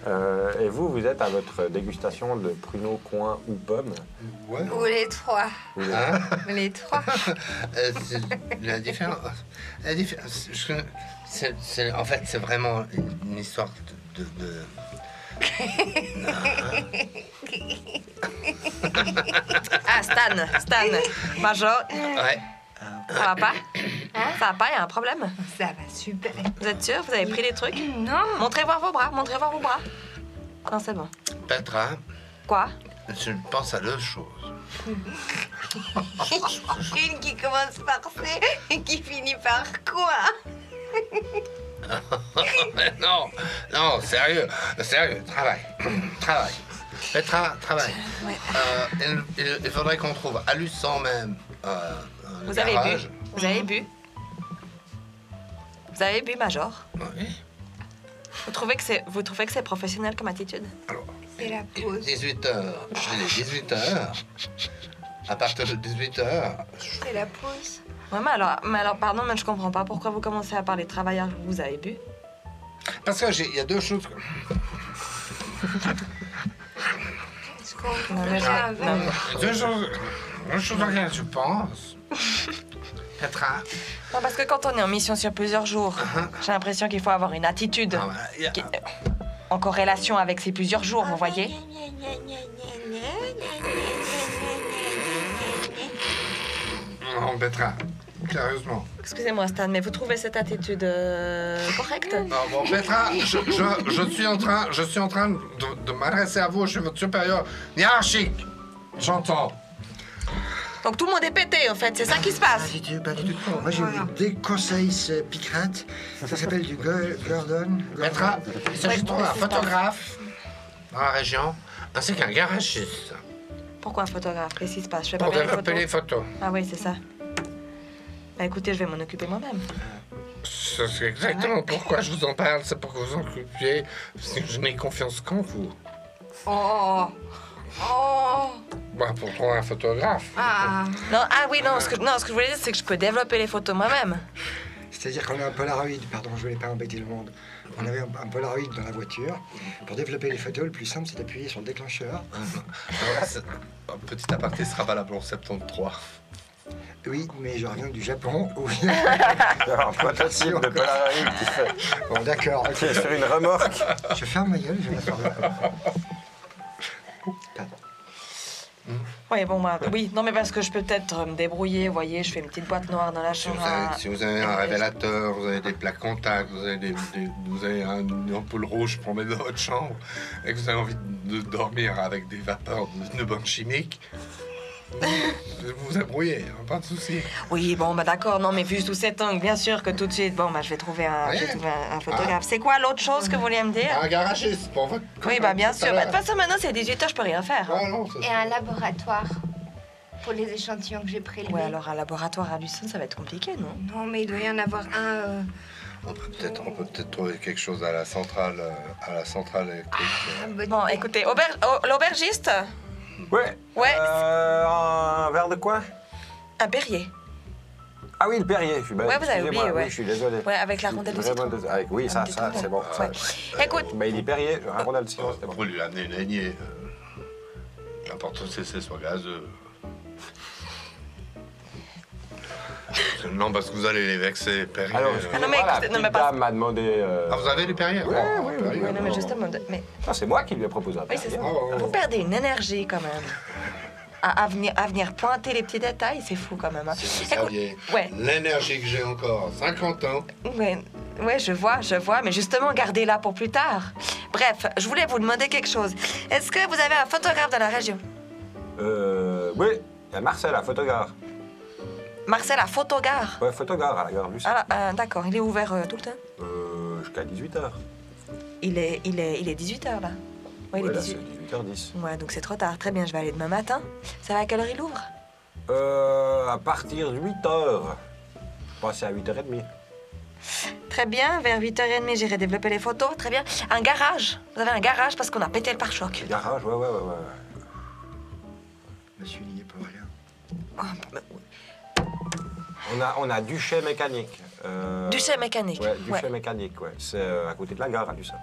Et vous êtes à votre dégustation de pruneaux, coin ou pommes. Ouais. Ou les trois. Hein? Les trois. La différence, en fait, c'est vraiment une histoire de... Ah, Stan, Major, Ouais. ça va pas? Ça va pas, il y a un problème. Ça va super. Vous êtes sûr? Vous avez pris les trucs? Non. Montrez voir vos bras, Non, c'est bon. Petra, Quoi? je pense à deux choses. Une qui commence par C et qui finit par quoi? Non, sérieux, travail. Petra, travail. Ouais. Il faudrait qu'on trouve à Luçon même le Vous avez garage. bu? Vous avez bu? Vous avez bu, Major? Oui. Vous trouvez que c'est professionnel comme attitude? Alors, C'est la pause. 18h. Il est 18h. À partir de 18h, C'est la pause. Ouais, mais alors, pardon, mais je comprends pas. Pourquoi vous commencez à parler travailleurs? Vous avez bu? parce que il y a deux choses. Est-ce qu'on Non, mais peut faire un verre? Deux choses auxquelles je pense. Petra. Non, parce que quand on est en mission sur plusieurs jours, j'ai l'impression qu'il faut avoir une attitude Ah, bah, y a- en corrélation avec ces plusieurs jours, vous voyez? Non, Petra. Sérieusement. Excusez-moi, Stan, mais vous trouvez cette attitude correcte? Non, bon, Petra, je suis en train de m'adresser à vous. Je suis votre supérieur hiérarchique. J'entends. Donc tout le monde est pété, en fait, c'est ça qui se passe. Pas du tout. Moi, j'ai des conseils piquantes. Ça s'appelle du Gordon. Petra, il s'agit de trouver un photographe dans la région, ainsi qu'un garagiste Pourquoi un photographe? Qu'est-ce qui se passe? Je fais pas pour bien les développer photos. les photos. Ah oui, c'est ça. Bah écoutez, je vais m'en occuper moi-même. C'est exactement pourquoi je vous en parle, c'est pour que vous en occupiez, parce que je n'ai confiance qu'en vous. Oh. Oh. Bah, pour trouver un photographe. Ah. Non, ah oui, non, ce que je voulais dire, c'est que je peux développer les photos moi-même. C'est-à-dire qu'on a un Polaroid, pardon, je voulais pas embêter le monde. On avait un Polaroid dans la voiture. Pour développer les photos, le plus simple, c'est d'appuyer sur le déclencheur. Un petit aparté sera valable en 73. Oui, mais je reviens du Japon. Où... Il y a un prototype de Polaroid qui fait. Bon, d'accord. Ok, sur une remorque. Je ferme ma gueule, je vais la fermer. Pardon. Oui, bon, bah, oui, non, mais parce que je peux peut-être me débrouiller, vous voyez, je fais une petite boîte noire dans la chambre. Si vous avez un révélateur, vous avez des plaques contacts, vous avez une ampoule rouge pour mettre dans votre chambre, et que vous avez envie de dormir avec des vapeurs de bombes chimiques, vous vous débrouillez, hein, pas de souci. Oui, bon, bah d'accord, non, mais vu sous cet angle, bien sûr que tout de suite, bon, bah je vais trouver un, Oui. je vais trouver un photographe. C'est quoi l'autre chose que vous vouliez me dire? Un garagiste pour votre... Oui, bah bien sûr. tout à Bah, de l'heure. toute façon, maintenant, c'est 18h, je peux rien faire. hein. Ah non, ça, Et un laboratoire pour les échantillons que j'ai prélevés. Ouais, alors un laboratoire à Lucerne, ça va être compliqué, non? Non, mais il doit y en avoir un. on peut peut-être trouver quelque chose à la centrale électrique. Bon, écoutez, l'aubergiste? Ouais. Ouais. Un verre de quoi? Un Perrier. Ah oui, le Perrier. Je suis bête. Ouais, vous avez Excusez-moi, oublié, ouais. Oui, je suis désolé. Ouais, avec la rondelle de Vraiment citron. désolé. Oui, ça, c'est bon. Ouais. Écoute, Mais il est Perrier, un rondelle de citron, c'était bon. Pour lui amener une haignée. L'important c'est que ce soit gazeux. Non, parce que vous allez les vexer, Perrier. Alors, non, excusez-moi, mais la écoutez, non, petite mais pas- dame m'a demandé... Ah, vous avez du Perrier? Oui, oui, oui. ouais, non, mais justement, mais Ah, c'est moi qui lui ai proposé un oui, c'est Perrier. ça. Oh, oh, oh. Vous perdez une énergie quand même. À venir pointer les petits détails, c'est fou quand même. hein. C'est Écoute, Xavier. ouais. L'énergie que j'ai encore, 50 ans. Ouais, je vois, mais justement, gardez-la pour plus tard. Bref, je voulais vous demander quelque chose. Est-ce que vous avez un photographe dans la région? Oui, il y a Marcel, un photographe. Marcel, à Photogare. Ouais, photographe à la gare Lucerne. Ah, d'accord, il est ouvert tout le temps? Jusqu'à 18h. Il est 18h là. Ouais, il est Ouais, là, 18. c'est 18h10. Ouais, donc c'est trop tard. Très bien, je vais aller demain matin. Ça va à quelle heure il ouvre? À partir de 8h. Passer à 8h30. Très bien, vers 8h30, j'irai développer les photos. Très bien. Un garage. Vous avez un garage parce qu'on a pété le pare-choc. Garage, ouais. Monsieur n'y est pour rien. On a Duchet mécanique. Duchet mécanique. Ouais, Duchet mécanique, ouais. C'est à côté de la gare à Lucerne.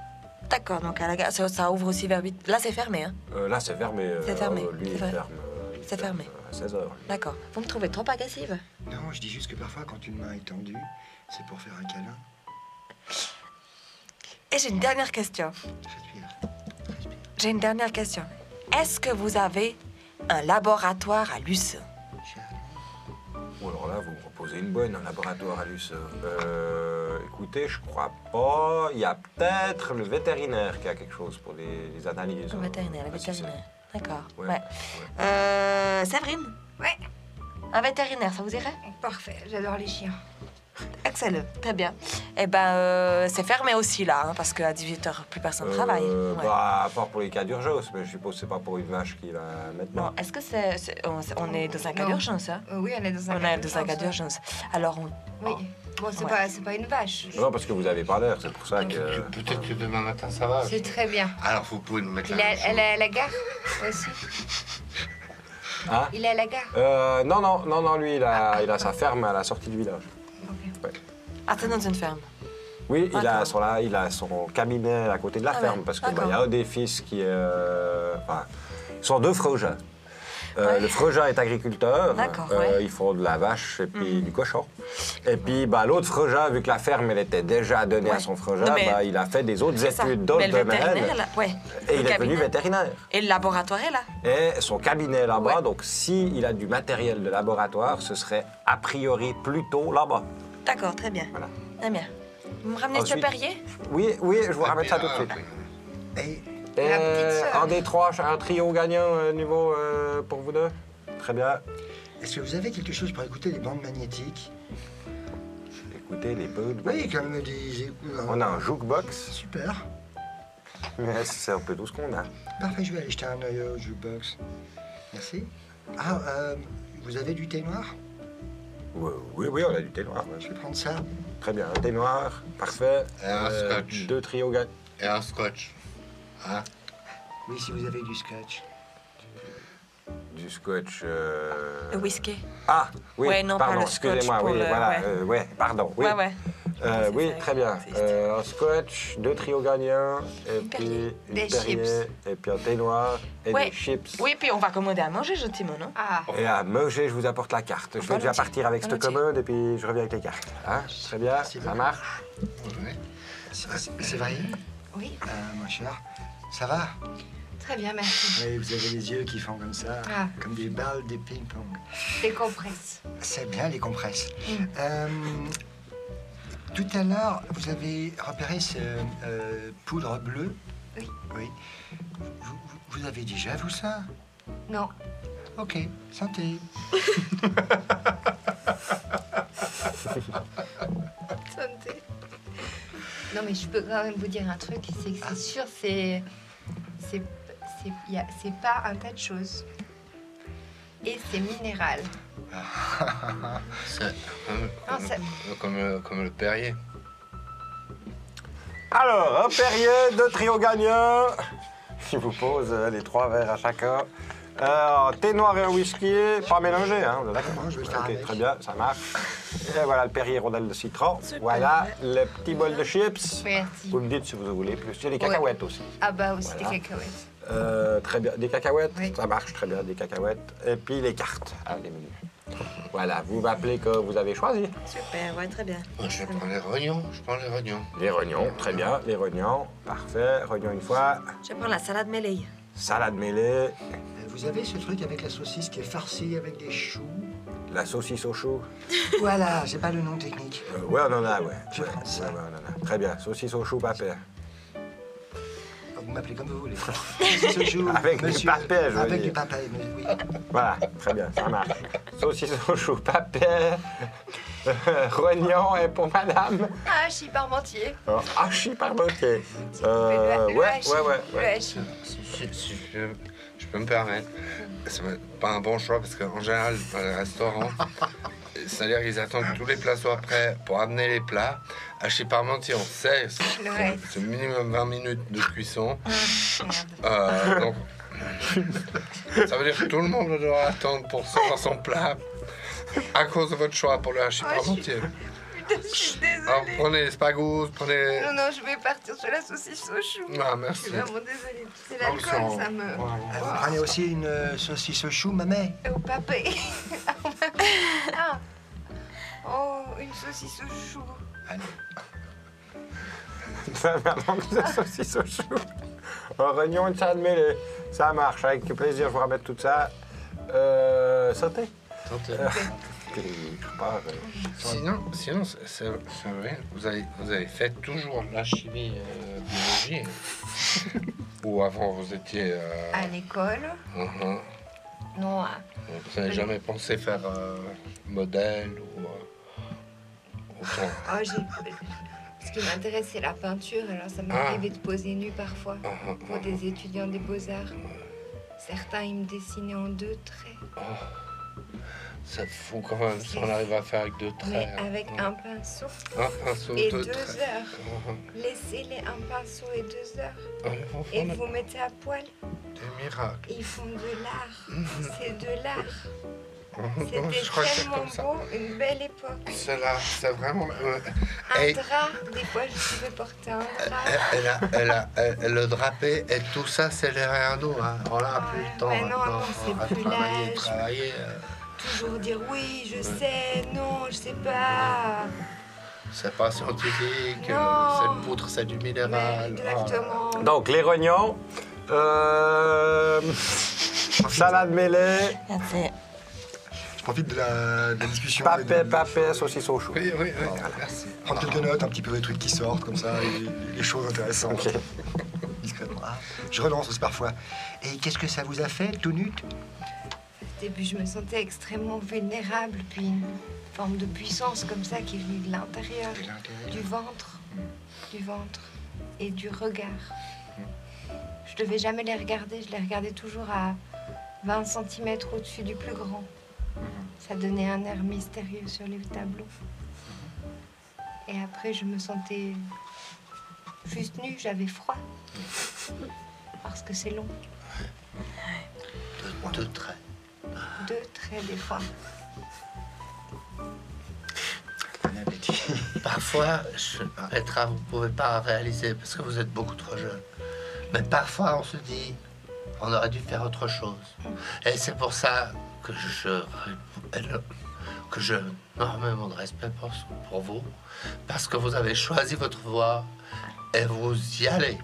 D'accord, donc à la gare, ça ouvre aussi vers 8. Là, c'est fermé, hein? Là, c'est fermé. C'est fermé, Lui, c'est il vrai. ferme. C'est fermé. À 16h. D'accord. Vous me trouvez trop agressive? Non, je dis juste que parfois, quand une main est tendue, c'est pour faire un câlin. Et j'ai une dernière question. Respire. J'ai une dernière question. Est-ce que vous avez un laboratoire à Luce? Ou alors là, vous me proposez une bonne, un laboratoire à Luce. Écoutez, je crois pas. Il y a peut-être le vétérinaire qui a quelque chose pour les analyses. Le vétérinaire, le Ah, si, c'est- vétérinaire. D'accord. Ouais, Ouais. Séverine? Ouais, Un vétérinaire, ça vous irait? parfait. J'adore les chiens. Excellent, très bien. Eh ben, c'est fermé aussi là, hein, parce qu'à 18h, plus personne ne travaille. Ouais. Bah, à part pour les cas d'urgence, mais je suppose que c'est pas pour une vache qui va maintenant. Bon, est-ce que on est dans un cas Non. d'urgence, hein? Oui, on est dans un On est dans un cas d'urgence. Alors, Oui. Bon, c'est Ouais. pas une vache. Non, parce que vous avez pas l'air, c'est pour ça que. Peut-être que demain matin, ça va. C'est très bien. Alors, vous pouvez nous mettre Il la est même chose. à la gare aussi. Hein? Il est à la gare. Non, lui, il a sa ferme à la sortie du village. Ok. Ah, c'est dans une ferme. Oui, il a, D'accord. il a son cabinet à côté de la Ah ferme, ouais, parce qu'il d'accord. y a un des fils qui est. Enfin, ils sont deux frangins. Ouais. Le frangin est agriculteur, D'accord, ouais. ils font de la vache et puis du cochon. Et puis l'autre frangin, vu que la ferme elle était déjà donnée Ouais. à son frangin, Non, mais- il a fait des autres C'est ça. études dans Mais le le domaine vétérinaire, là, ouais. et Le il est devenu cabinet. vétérinaire. Et le laboratoire est là. Et son cabinet est là-bas, Ouais. donc s'il a du matériel de laboratoire, ce serait a priori plutôt là-bas. D'accord, très bien. Voilà. Très bien. Vous me ramenez ce Ensuite- Perrier? Oui, je vous ramène ça tout de suite. Et La petite sœur. Un des trois, un trio gagnant niveau pour vous deux. Très bien. est-ce que vous avez quelque chose pour écouter les bandes magnétiques? Écoutez les peu. Oui, comme des... On a un jukebox, Super. mais c'est un peu tout ce qu'on a. Parfait, je vais aller jeter un œil au jukebox. Merci. Ah, vous avez du thé noir? Oui, on a du thé noir. Je vais prendre ça. Très bien, un thé noir, parfait. Et un scotch. Deux trios gagnants. Et un scotch. Hein? Oui, si vous avez du scotch. Du scotch. Le whisky. Ah, oui, Ouais, non, pas pardon, le scotch excusez-moi, pour oui, le- voilà, ouais. pardon, oui. Ouais. C'est Oui, ça, très bien. existe. Un scotch, deux trios gagnants, et Perrier. puis Des Perrier, chips. et puis un thé noir, et Ouais. des chips. Oui, puis on va commander à manger gentiment, non? Ah, Et à manger, je vous apporte la carte. Je vais déjà Volontiers. partir avec cette Volontiers. commode, et puis je reviens avec les cartes. Hein? Très bien, Merci ça beaucoup. marche. Ouais. C'est vrai, oui. mon cher. Ça va? Très bien, merci. Oui, vous avez les yeux qui font comme ça, Ah. comme des balles de ping-pong. Décompresse. C'est bien les compresses. Tout à l'heure, vous avez repéré ce poudre bleue. Oui. Oui. Vous avez déjà vu ça? Non. Ok, santé. Santé. Non, mais je peux quand même vous dire un truc, c'est que c'est sûr, c'est pas un tas de choses. Et c'est minéral. C'est Non, ça- comme le Perrier. Alors, un Perrier, deux trios gagnants. Je vous pose les trois verres à chacun. Un thé noir et un whisky, pas mélangé, hein, vous êtes d'accord? Non, je vais le faire Ok, avec. très bien, ça marche. Et voilà le Perrier rondelle de citron. Super. Voilà le petit bol de chips. Merci. Vous me dites si vous voulez plus. Il y a des cacahuètes aussi. Ah bah aussi Voilà. des cacahuètes. Très bien, des cacahuètes, Oui. ça marche très bien, des cacahuètes. Et puis les cartes, les menus. Voilà, vous m'appelez que vous avez choisi. Super, ouais, très bien. Moi, je prends les rognons. Les rognons, très bien, les rognons, parfait. Rognons une fois, Je prends la salade mêlée. salade mêlée, Vous avez ce truc avec la saucisse qui est farcie avec des choux. la saucisse au chou. Voilà, j'ai pas le nom technique. Ouais, on en a, ouais. Je prends ça. Ouais, on en a. Très bien, saucisse au chou, papé. Vous m'appelez comme vous voulez. Saucisse au chou, Avec du monsieur. papet, je veux Avec dire. du papet, oui. Voilà, très bien, ça marche. Saucisse au chou, papé, rognon et pour madame. Ah, je suis parmentier. Hachis parmentier. Le Ouais, hachis. Le ouais. hachis. Si je peux me permettre, c'est pas un bon choix parce qu'en général, dans les restaurants, c'est-à-dire qu'ils attendent que tous les plats soient prêts pour amener les plats. Hachis parmentier, on sait, Ouais. c'est minimum 20 minutes de cuisson. Merde. Donc, ça veut dire que tout le monde doit attendre pour sortir son plat à cause de votre choix pour le hachis Ah, parmentier. Je suis désolée. Prenez les spagos, prenez... Non, je vais partir sur la saucisse au chou. Ah, Je merci. suis vraiment désolée. C'est l'alcool, Attention. ça me... Ouais. Vous prenez aussi une saucisse au chou, maman? Au papé. Ah. Oh, une saucisse au chou. Allez. Ça manque de saucisse au chou. Un rognon, une salade mêlée. Ça marche, avec plaisir, je vous ramène tout ça. Sauté. Santé. Puis, je pars, Sinon, c'est vrai, vous avez fait toujours la chimie biologie. Ou avant, vous étiez... À l'école. Non, Vous n'avez jamais pensé faire modèle ou... autant. oh, ce qui m'intéresse, c'est la peinture. Alors, ça m'est arrivé de poser nu parfois pour des étudiants des beaux-arts. Certains, ils me dessinaient en 2 traits. Ça fou quand même, si on arrive à faire avec 2 traits. Mais avec un pinceau Un pinceau, et 2 2 traits. heures. Laissez-les un pinceau et 2 heures. Ils vont Et faire vous mettez à poil. des miracles. Ils font de l'art. C'est de l'art. Je crois que c'est C'était tellement comme ça. beau, une belle époque. C'est là, c'est vraiment... Un Et- drap, des fois je pouvais porter un drap. le drapé et tout ça, c'est derrière nous. Hein. On n'a plus le temps. Mais non, maintenant. non, c'est On va plus l'âge. travailler. Toujours dire oui, je sais, non, je sais pas. C'est pas scientifique, Non. c'est une poutre, c'est du Mais minéral. exactement. Donc, les rognons, salade mêlée, Merci. Je profite de la discussion. papé, saucisse au chou. Oui, merci. Prendre quelques notes, un petit peu des trucs qui sortent comme ça, et les choses intéressantes. Ok. Discrètement. Ah, je relance aussi parfois. Et qu'est-ce que ça vous a fait, tout nu? Au début, je me sentais extrêmement vulnérable, puis une forme de puissance comme ça qui est venue de l'intérieur, du ventre et du regard. Je devais jamais les regarder, je les regardais toujours à 20 cm au-dessus du plus grand. Ça donnait un air mystérieux sur les tableaux. Et après, je me sentais juste nue, j'avais froid. Parce que c'est long. 2 traits. 2 traits des fois. Bon appétit. Parfois, Petra, vous ne pouvez pas réaliser parce que vous êtes beaucoup trop jeune. Mais parfois, on se dit, on aurait dû faire autre chose. Et c'est pour ça que j'ai énormément de respect pour vous, parce que vous avez choisi votre voie et vous y allez.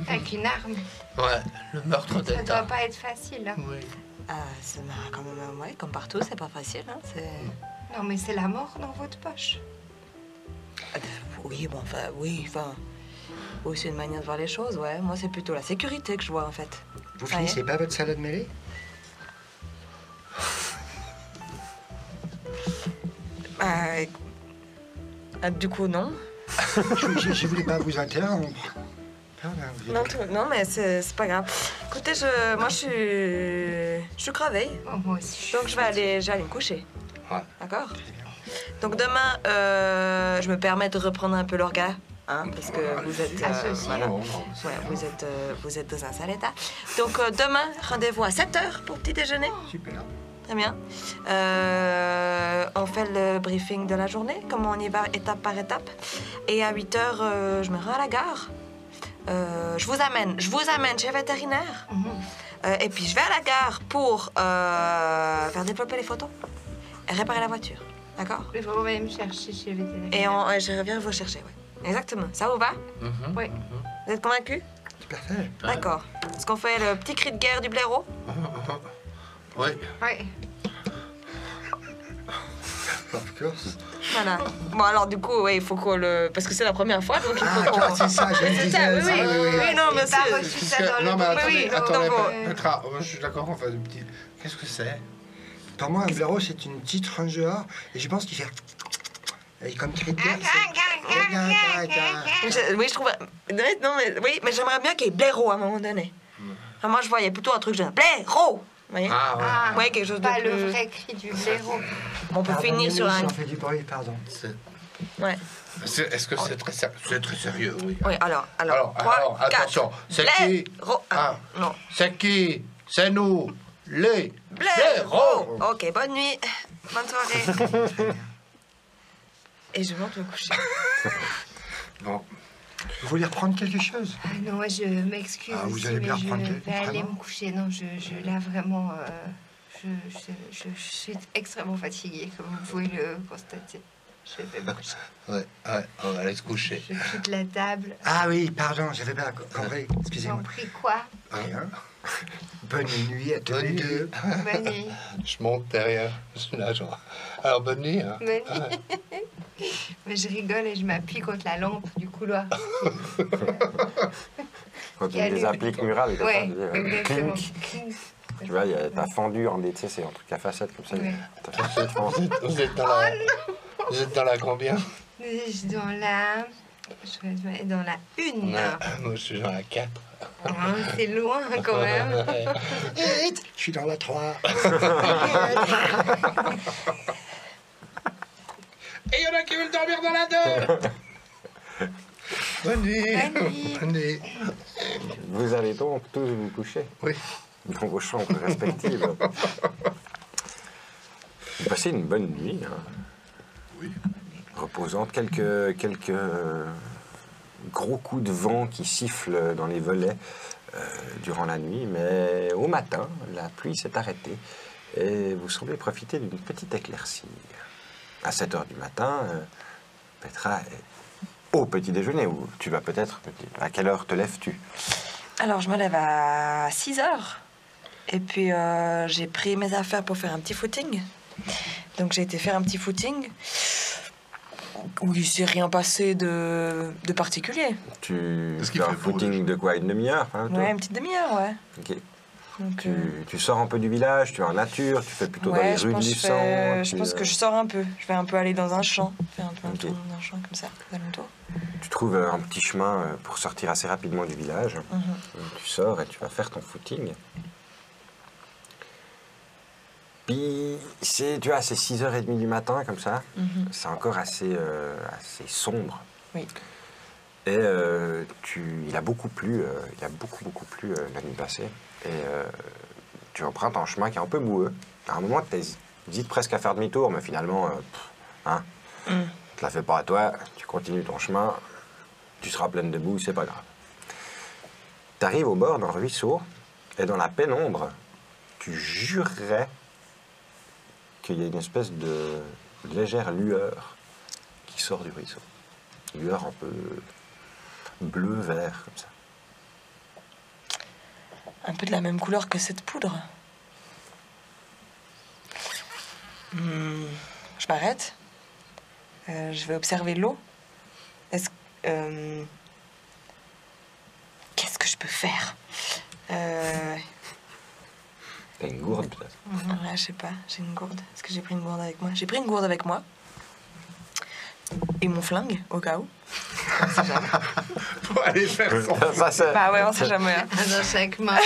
Avec une arme. Ouais, le meurtre Ça doit d'État. pas être facile. Hein. Oui. C'est quand même, ouais, comme partout, c'est pas facile. Hein, Non, mais c'est la mort dans votre poche. Oui, bon, enfin, oui, c'est une manière de voir les choses, ouais. Moi, c'est plutôt la sécurité que je vois, en fait. Vous Ah, finissez pas votre salade mêlée? Du coup, non. Je voulais pas vous interrompre. Pardon, vous êtes- Non, mais c'est pas grave. Écoutez, moi, je suis crevée. Oh, moi aussi. Donc, je vais aller me coucher. Ouais. D'accord? Donc, demain, je me permets de reprendre un peu l'orga. Hein, parce que vous êtes... Associés. voilà. Non, Ouais, vous êtes dans un sale état. Donc, demain, rendez-vous à 7h pour petit déjeuner. Super. Très bien. On fait le briefing de la journée, comme on y va étape par étape. Et à 8h, je me rends à la gare. Je vous amène chez le vétérinaire. Et puis, je vais à la gare pour faire développer les photos et réparer la voiture. D'accord? Il faut aller me chercher chez le vétérinaire. Et je reviens vous chercher, oui. Exactement. Ça vous va? Oui. Vous êtes convaincus? Tout à fait. D'accord. Est-ce qu'on fait le petit cri de guerre du blaireau? Oui. Oui. Of course. Voilà. Bon, alors, du coup, oui, il faut qu'on le... Parce que c'est la première fois, donc il faut Ah, qu'on... c'est ça, je me C'est ça, disais. oui, oui. Oui, non, mais J'ai pas c'est... reçu ça dans le Non, mais document. attendez, oui, attendez, donc, Petra, je suis d'accord qu'on fasse une petite... Qu'est-ce que c'est? Pour moi, un blaireau, c'est une petite ranger, et je pense qu'il fait... Et comme cri de guerre, Oui, je trouve... Non, mais, oui, mais j'aimerais bien qu'il y ait blaireau à un moment donné. Enfin, moi, je voyais plutôt un truc genre blaireau. Vous voyez? Ah, ouais. Ah, Ouais, quelque chose de pas le plus... vrai cri du blaireau. On peut finir sur un... On fait du bruit, pardon. Ouais. Est-ce que c'est très sérieux? C'est très sérieux, oui. Oui, alors, 3, 4... attention, c'est qui? Blaireau. Ah. Non. C'est qui? C'est nous, les Blaireau. blaireaux. Ok, bonne nuit. Bonne soirée. Et je monte me coucher. Bon. Vous voulez reprendre quelque chose? Ah non, moi je m'excuse. Ah, vous aussi, allez bien mais je reprendre vais aller vraiment me coucher. Non, là vraiment, je suis extrêmement fatiguée, comme vous pouvez le constater. Je vais me coucher. Ouais, on va aller se coucher. Je quitte la table. Ah oui, pardon, j'avais pas compris. J'en Excusez-moi. prie quoi? Rien. Bonne nuit à tous les Bonne deux. Bonne nuit. Je monte derrière. Je suis là, genre. Alors, bonne nuit. Hein. Bonne nuit. Mais je rigole et je m'appuie contre la lampe du couloir. Quand tu Il y a les le- appliques murales, comme Ouais, ça, exactement. clink. Tu vois, t'as fendu en tu sais, c'est un truc à facettes comme ça. Ouais. T'as fait Vous êtes dans la... Vous êtes dans la combien? Je suis dans la... Je vais dans la 1. Moi, je suis dans la 4. Oh, c'est loin quand même. Je suis dans la 3. Et il y en a qui veulent dormir dans la 2. Bonne nuit. Bonne nuit. Bonne nuit. Vous allez donc tous vous coucher Oui. dans vos chambres respectives. Vous passez une bonne nuit. Hein. Oui. Reposante, quelques gros coups de vent qui sifflent dans les volets durant la nuit, mais au matin, la pluie s'est arrêtée et vous semblez profiter d'une petite éclaircie. À 7 heures du matin, Petra est au petit déjeuner, où tu vas peut-être... À quelle heure te lèves-tu? Alors, je me lève à 6 heures. Et puis, j'ai pris mes affaires pour faire un petit footing. Donc, j'ai été faire un petit footing où il ne s'est rien passé de particulier. Tu Qu'est-ce qu'il fais un fait pour footing de quoi? Une demi-heure hein, toi Ouais, une petite demi-heure, ouais. Ok. Donc, Tu sors un peu du village, tu es en nature, tu fais plutôt dans les rues du sang. je pense que je sors un peu. Je vais un peu aller dans un champ. Faire un peu un Ok. tour dans un champ comme ça, alentour. Tu trouves un petit chemin pour sortir assez rapidement du village. Tu sors et tu vas faire ton footing. Puis, tu vois, c'est 6h30 du matin, comme ça. C'est encore assez sombre. Oui. Et il a beaucoup plu, beaucoup plu la nuit passée. Et tu empruntes un chemin qui est un peu boueux. À un moment, tu hésites presque à faire demi-tour, mais finalement, tu te la fais pas à toi, tu continues ton chemin, tu seras pleine de boue, c'est pas grave. Tu arrives au bord d'un ruisseau, et dans la pénombre, tu jurerais qu'il y a une espèce de légère lueur qui sort du ruisseau. Une lueur un peu bleu-vert, comme ça. Un peu de la même couleur que cette poudre. Je m'arrête. Je vais observer l'eau. Qu'est-ce que je peux faire? T'as une gourde, peut-être? Ouais, je sais pas. J'ai une gourde. Est-ce que j'ai pris une gourde avec moi? J'ai pris une gourde avec moi. Et mon flingue, au cas où. Pour aller faire son... Ça, c'est... Bah ouais, on sait jamais. Hein. Dans chaque main.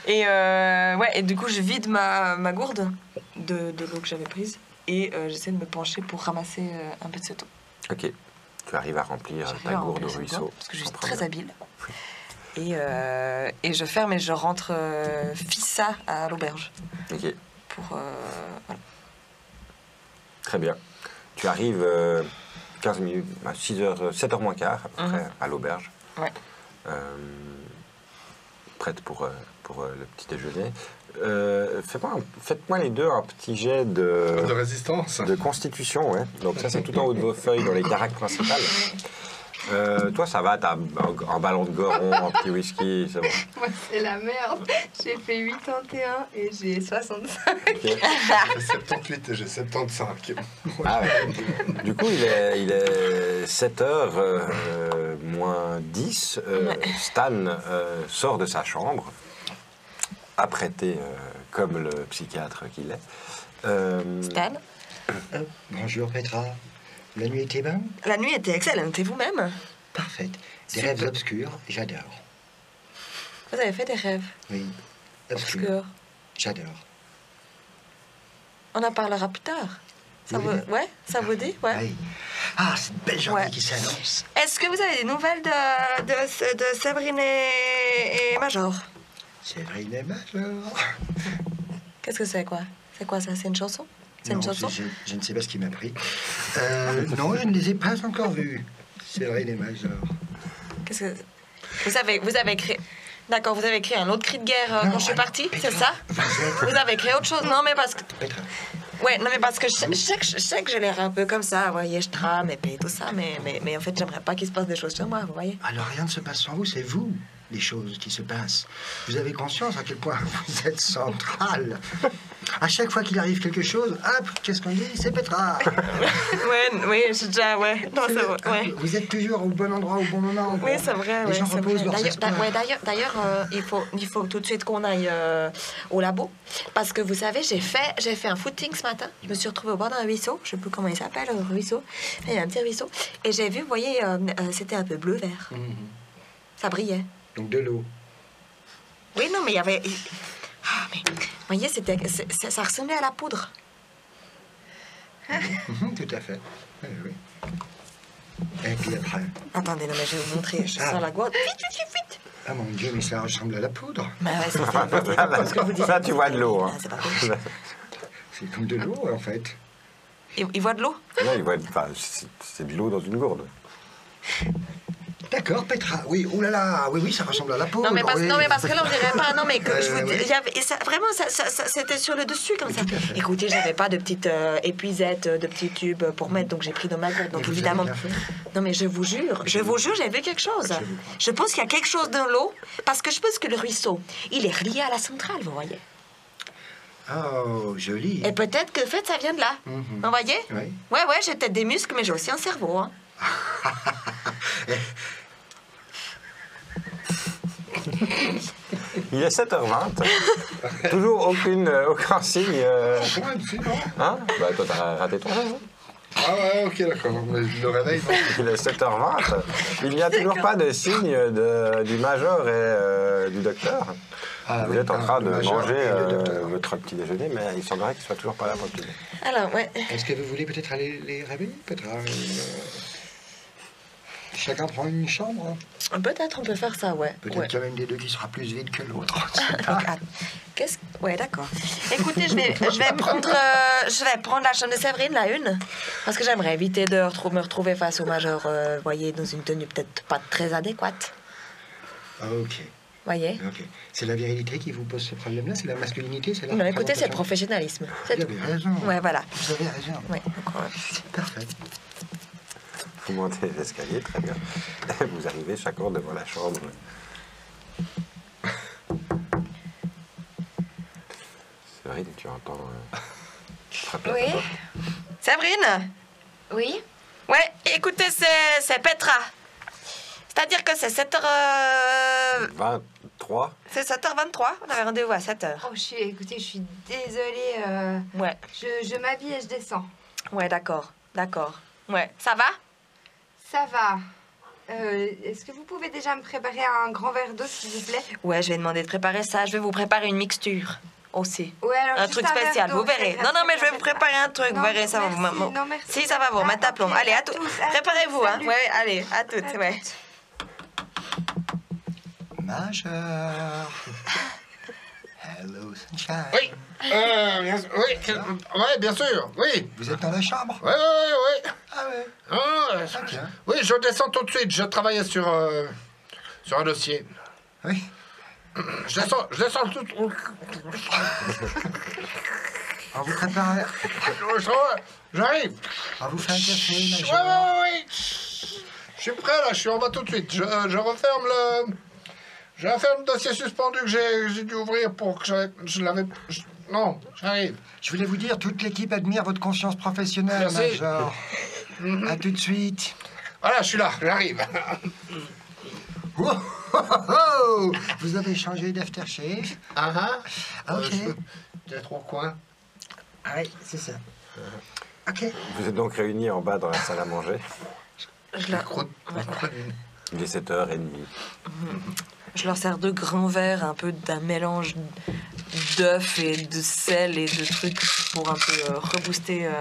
Et du coup, je vide ma gourde de l'eau que j'avais prise. Et j'essaie de me pencher pour ramasser un peu de cette eau. Ok. Tu arrives à remplir J'arrive ta à gourde au remplir cette ruisseau. gourde, parce que je suis sans très problème. habile. Et je ferme et je rentre fissa à l'auberge. Ok. Pour, voilà. Très bien. Tu arrives 15 minutes, 7h moins quart, à peu près, à l'auberge. Ouais. Prête pour le petit déjeuner. Faites-moi les deux un petit jet De résistance. de constitution, ouais. Donc ça, c'est tout en haut de vos feuilles, dans les caracs principales. Toi, ça va, t'as un ballon de goron, un petit whisky, c'est bon. Moi, c'est la merde. J'ai fait 81 et j'ai 65. Ok. J'ai 78 et j'ai 75. Ah ouais. Du coup, il est 7h moins 10. Stan sort de sa chambre, apprêté comme le psychiatre qu'il est. Stan, Bonjour Petra. La nuit était bonne? la nuit était excellente. Et vous-même? Parfaite. Des Super. rêves obscurs, j'adore. Vous avez fait des rêves Oui, obscurs, obscurs. j'adore. On en parlera plus tard. Ça Oui. vous... Ouais, ça vous dit? Ouais. Oui. Ah, c'est une belle journée Ouais. qui s'annonce. Est-ce que vous avez des nouvelles de Sabrine et Major? Séverine et Major. Qu'est-ce que c'est, quoi? C'est quoi ça? C'est une chanson? C'est une chanson? Je ne sais pas ce qui m'a pris. Non, je ne les ai pas encore vus. C'est vrai, les majors. Qu'est-ce que... Vous avez créé... D'accord, vous avez créé un autre cri de guerre quand je suis partie, c'est ça? Vous avez créé autre chose? Non, mais parce que... Ouais, non, mais parce que je sais que j'ai l'air un peu comme ça, vous voyez, je trame et puis tout ça, mais en fait, j'aimerais pas qu'il se passe des choses sur moi, vous voyez? Alors, rien ne se passe sans vous, c'est vous, les choses qui se passent. Vous avez conscience à quel point vous êtes central. À chaque fois qu'il arrive quelque chose, hop, qu'est-ce qu'on dit? C'est Petra. Oui, j'ai déjà, ouais. Non, c'est vrai, ouais. Vous êtes toujours au bon endroit, au bon moment. Oui, c'est vrai, Les gens reposent leurs espoirs. D'ailleurs, il faut tout de suite qu'on aille au labo. Parce que vous savez, j'ai fait un footing ce matin. Je me suis retrouvée au bord d'un ruisseau. Je sais plus comment il s'appelle, le ruisseau. Il y a un petit ruisseau. Et j'ai vu, vous voyez, c'était un peu bleu-vert. Ça brillait. Donc de l'eau. Oui, non, mais il y avait... Ah, mais, vous voyez, ça ressemblait à la poudre. Tout à fait. Oui. Et puis après... Attendez, non, mais je vais vous montrer. Je sens la goutte. Vite. Ah mon Dieu, mais ça ressemble à la poudre. Bah ouais, c'est ça. Ce que vous dites. Là, tu vois de l'eau. Hein. C'est pas possible. C'est comme de l'eau, en fait. Il voit de l'eau? Là, c'est de l'eau dans une gourde. D'accord, Petra. Oui, oh là là, oui, ça ressemble à la poudre. Non, mais parce que là, on dirait pas. Non, mais que je vous dis, oui. vraiment, c'était sur le dessus, comme ça. Écoutez, j'avais pas de petites épuisettes, de petits tubes pour mettre, donc j'ai pris dans ma gourde. Donc évidemment. Non, mais je vous jure, j'ai vu quelque chose. Je pense qu'il y a quelque chose dans l'eau, parce que je pense que le ruisseau, il est relié à la centrale, vous voyez. Oh, joli. Et peut-être que, en fait, ça vient de là. Vous voyez? Oui. Ouais, j'ai peut-être des muscles, mais j'ai aussi un cerveau, hein. Il est 7h20. Toujours aucun signe. Hein? Bah, toi, t'as raté ton rêve. Ah ouais, ok, d'accord. Mais le réveil, non. Il est 7h20. Il n'y a toujours pas de signe du major et du docteur. Vous êtes en train de manger votre petit déjeuner, mais il semblerait qu'ils ne soient toujours pas là pour le dîner. Alors, ouais. Est-ce que vous voulez peut-être aller les réveiller, Petra? Chacun prend une chambre. Peut-être on peut faire ça, ouais. Peut-être qu'il y en a une des deux qui sera plus vide que l'autre. Ouais, d'accord. Écoutez, je vais prendre la chambre de Séverine, la une, parce que j'aimerais éviter de me retrouver face au major, voyez, dans une tenue peut-être pas très adéquate. Ok. Voyez? Ok. C'est la virilité qui vous pose ce problème-là? C'est la masculinité? C'est la Non, écoutez, c'est le professionnalisme. C'est tout. Vous avez raison. Ouais, voilà. Vous avez raison. Ouais, Parfait. Vous montez les escaliers, très bien. Vous arrivez chacun devant la chambre. Séverine, tu entends frapper à ta porte. Séverine? Oui? Ouais, écoutez, c'est Petra. C'est-à-dire que c'est 7h... 23. C'est 7h23, on avait rendez-vous à 7h. Oh, écoutez, je suis désolée. Ouais. Je m'habille et je descends. Ouais, d'accord. Ouais, ça va? Ça va. Est-ce que vous pouvez déjà me préparer un grand verre d'eau, s'il vous plaît? Ouais, je vais demander de préparer ça. Je vais vous préparer une mixture aussi. Ouais, alors Un truc spécial, vous verrez. Non, mais je vais vous préparer un truc, vous verrez, ça va vous... Non, merci. Si, ça va vous remettre à plomb. Okay, allez, à toutes. Préparez-vous, hein. Ouais, allez, à toutes, ouais. Major. Hello, sunshine. Oui, bien sûr, oui. Vous êtes dans la chambre? Oui. Ah ouais. Ok. Oui, je descends tout de suite. Je travaillais sur un dossier. Oui. Je descends tout. On vous prépare. J'arrive. On vous fait un café, Major. Oui. Je suis prêt là. Je suis en bas tout de suite. Je referme le. Je referme le dossier suspendu que j'ai dû ouvrir pour que je l'avais. Non, j'arrive. Je voulais vous dire, toute l'équipe admire votre conscience professionnelle, Merci. Major. À tout de suite. Voilà, je suis là, j'arrive. Vous avez changé d'aftershave? Ok. Peut-être au coin. Ah oui, c'est ça. Ok. Vous êtes donc réunis en bas dans la salle à manger. Il est 7h30. Je leur sers 2 grands verres, un peu d'un mélange d'œufs et de sel et de trucs pour un peu rebooster.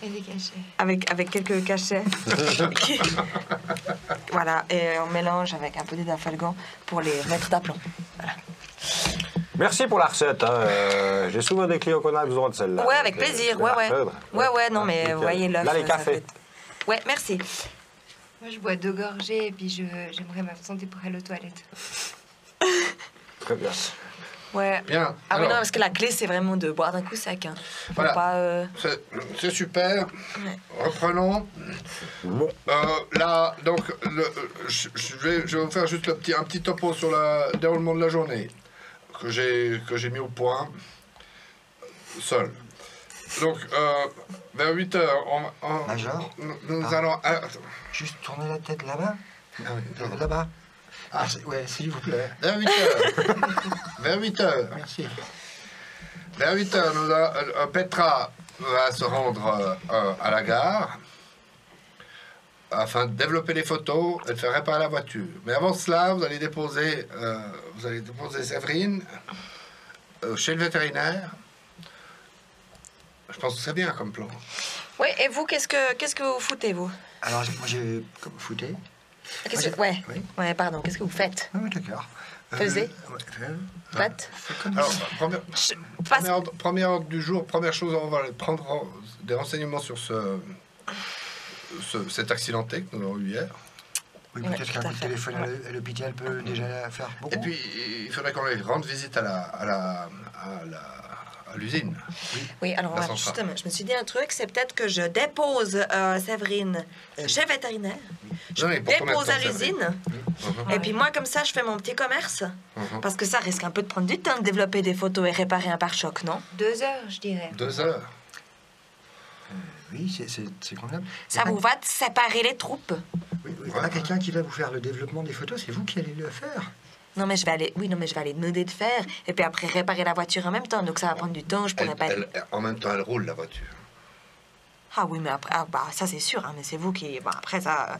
Et des cachets. Avec quelques cachets. Voilà, et on mélange avec un peu d'afalgan pour les mettre d'aplomb. Voilà. Merci pour la recette. Hein. J'ai souvent des clients qu'on a besoin de celle-là. Ouais, avec plaisir. Ouais, non, mais vous voyez l'œuf. Là, les cafés. Ouais, merci. Moi, je bois 2 gorgées et puis j'aimerais m'absenter pour aller aux toilettes. Très bien. Ouais. Bien. Ah oui, Alors, non, parce que la clé, c'est vraiment de boire d'un coup sec. Hein. Faut Voilà. pas... c'est super. Ouais. Reprenons. Là, donc, je vais vous faire juste un petit topo sur le déroulement de la journée que j'ai mis au point seul. Donc, vers 8 heures, Major, nous allons... juste tourner la tête là-bas. Ah oui, pardon. Là-bas. Ah, ouais, s'il vous plaît. Vers 8 heures. Vers 8 heures. Merci. Vers 8 heures, Petra va se rendre à la gare afin de développer les photos et de faire réparer la voiture. Mais avant cela, vous allez déposer Séverine chez le vétérinaire. Je pense que c'est bien comme plan. Oui, et vous, qu'est-ce que vous foutez, vous? Alors, moi, j'ai comme fouté. Ouais. Oui. Ouais, pardon, qu'est-ce que vous faites? Ah oui, d'accord. Faisez. Faites. Alors, Passe- premier ordre du jour, première chose, on va prendre des renseignements sur cet accidenté que nous avons eu hier. Oui, Ouais, peut-être tout qu'un à coup de fait. téléphone à l'hôpital peut déjà faire beaucoup. Et puis, il faudrait qu'on lui rende visite à l'usine. Oui, alors La ouais, centrale. justement, je me suis dit un truc, c'est peut-être que je dépose Séverine chez le vétérinaire, je Non, mais pour combien de dépose temps, à l'usine, Mhm. et puis moi, comme ça, je fais mon petit commerce. Mhm. Parce que ça risque un peu de prendre du temps de développer des photos et réparer un pare-choc, non? 2 heures, je dirais. 2 heures. Oui, c'est convenable. Ça vous va de séparer les troupes? Oui, il n'y a pas quelqu'un qui va vous faire le développement des photos, c'est vous qui allez le faire. Non, mais je vais aller demander de faire, et puis après réparer la voiture en même temps, donc ça va prendre du temps, je pourrais pas... En même temps, elle roule, la voiture. Ah oui, mais après, bah, ça c'est sûr, hein, mais c'est vous qui... Bon, après ça...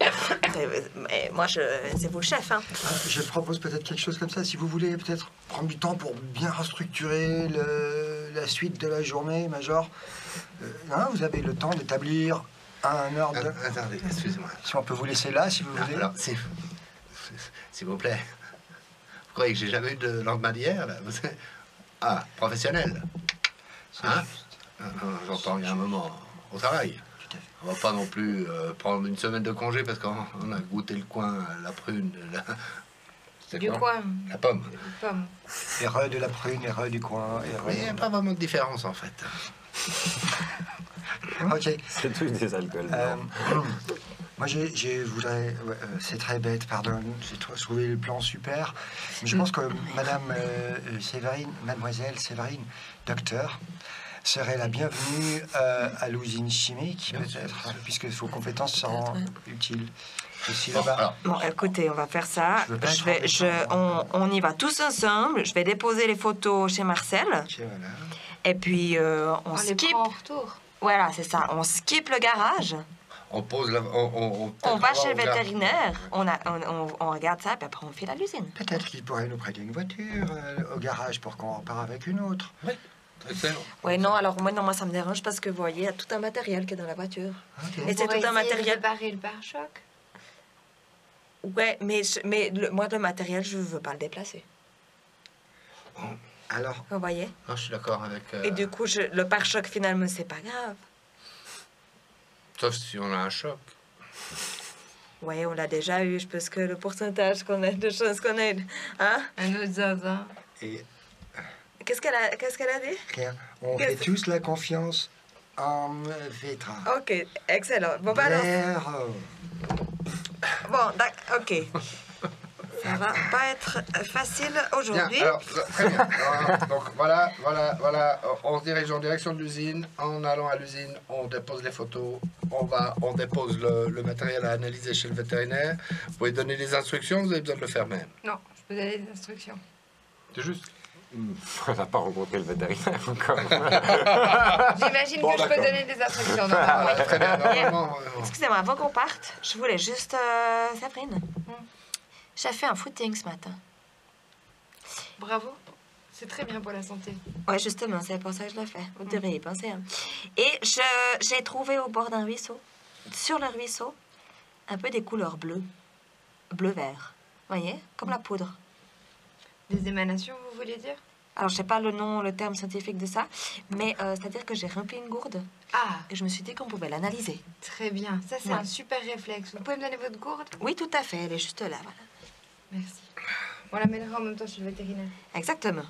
mais moi, c'est vous le chef, hein. Je propose peut-être quelque chose comme ça, si vous voulez peut-être prendre du temps pour bien restructurer la suite de la journée, Major. Vous avez le temps d'établir un ordre. Attendez, excusez-moi. Si on peut vous laisser là, si vous voulez. Alors, s'il vous plaît, vous croyez que j'ai jamais eu de lendemain d'hier, là? Ah, professionnel. Hein? J'entends, il y a un moment au travail. Tout à fait. On va pas non plus prendre une semaine de congé parce qu'on a goûté le coin, la prune, c'est Du quoi? coin, La pomme. pomme. Erreur de la prune, erreur du coin. Mais il n'y a pas vraiment de différence en fait. Ok. C'est tous des alcools. Moi, je voudrais... c'est très bête, pardon. J'ai trouvé le plan super. Mais je pense que Madame Séverine, Mademoiselle Séverine, docteur, serait la bienvenue à l'usine chimique, peut-être, puisque vos compétences seront utiles aussi Bon, là-bas. alors, Bon, écoutez, on va faire ça. Je veux pas être On y va tous ensemble. Je vais déposer les photos chez Marcel. Tiens, voilà. Et puis, on On les skip. prend en retour. Voilà, c'est ça. On skip le garage. on pose la. On va chez le vétérinaire. On regarde ça, puis après, on file à l'usine. Peut-être qu'il pourrait nous prêter une voiture au garage pour qu'on repart avec une autre. Oui, excellent. Ouais, non, alors moi, ça me dérange parce que vous voyez, il y a tout un matériel qui est dans la voiture. Ok. Et c'est tout un matériel. Réparer le pare-choc. Ouais, mais moi, le matériel, je veux pas le déplacer. Alors, Vous voyez? Non, je suis d'accord avec. Et du coup, le pare-choc, finalement, c'est pas grave. Sauf si on a un choc. Ouais, on l'a déjà eu. Je pense que le pourcentage qu'on a de chances qu'on ait. Hein? Un autre zaza. et Qu'est-ce qu'elle a dit? rien, on fait tous la confiance en Vetra. Ok, excellent. Bon, bah alors. Blair, Bon, ok. Ça va pas être facile Bien, aujourd'hui. alors, très bien. Alors, donc voilà, on se dirige en direction de l'usine. En allant à l'usine, on dépose les photos, on dépose le matériel à analyser chez le vétérinaire. Vous pouvez donner des instructions, vous avez besoin de le faire même. Non, je peux donner des instructions. C'est juste. On n'a pas rencontré le vétérinaire encore. J'imagine Bon, que je peux d'accord. donner des instructions. normalement. Très bien, normalement. Excusez-moi, avant qu'on parte, je voulais juste... Sabrine, j'ai fait un footing ce matin. Bravo. C'est très bien pour la santé. Ouais, justement, c'est pour ça que je le fais. Vous devriez y penser. Hein. Et j'ai trouvé au bord d'un ruisseau, sur le ruisseau, un peu des couleurs bleues. Bleu-vert. Vous voyez? Comme la poudre. Des émanations, vous voulez dire? Alors, je sais pas le nom, le terme scientifique de ça, mais c'est-à-dire que j'ai rempli une gourde Ah, et je me suis dit qu'on pouvait l'analyser. très bien. Ça, c'est Ouais. un super réflexe. Vous pouvez me donner votre gourde? Oui, tout à fait, elle est juste là, voilà. Merci. On la mènera en même temps chez le vétérinaire. Exactement.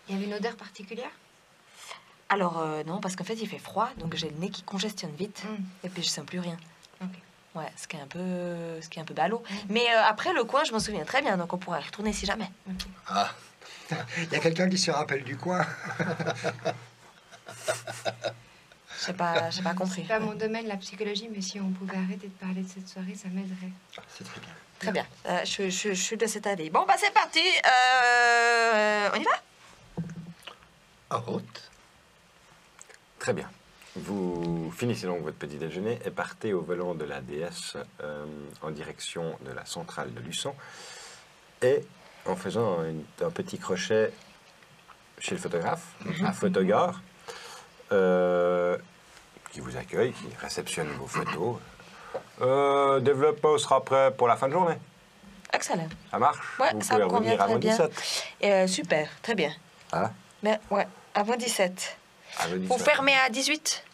Il y avait une odeur particulière? Alors, non, parce qu'en fait, il fait froid, donc j'ai le nez qui congestionne vite, et puis je sens plus rien. Ok. Ouais, ce qui est un peu ballot. Mais après, le coin, je m'en souviens très bien, donc on pourra y retourner si jamais. Ah, Il y a quelqu'un qui se rappelle du coin. J'ai pas compris. C'est pas mon domaine, la psychologie, mais si on pouvait arrêter de parler de cette soirée, ça m'aiderait. C'est très bien. Très bien, je suis de cet avis. Bon, bah c'est parti, on y va? en route. Très bien. Vous finissez donc votre petit déjeuner et partez au volant de la DS en direction de la centrale de Luçon et en faisant un petit crochet chez le photographe, à Photogare, qui vous accueille, qui réceptionne vos photos. Développement sera prêt pour la fin de journée. Excellent. Ça marche? Ouais, Vous ça pouvez me convient revenir très avant bien. 17. Super, très bien. Ah, Mais ouais, avant 17. avant Vous 17. fermez à 18?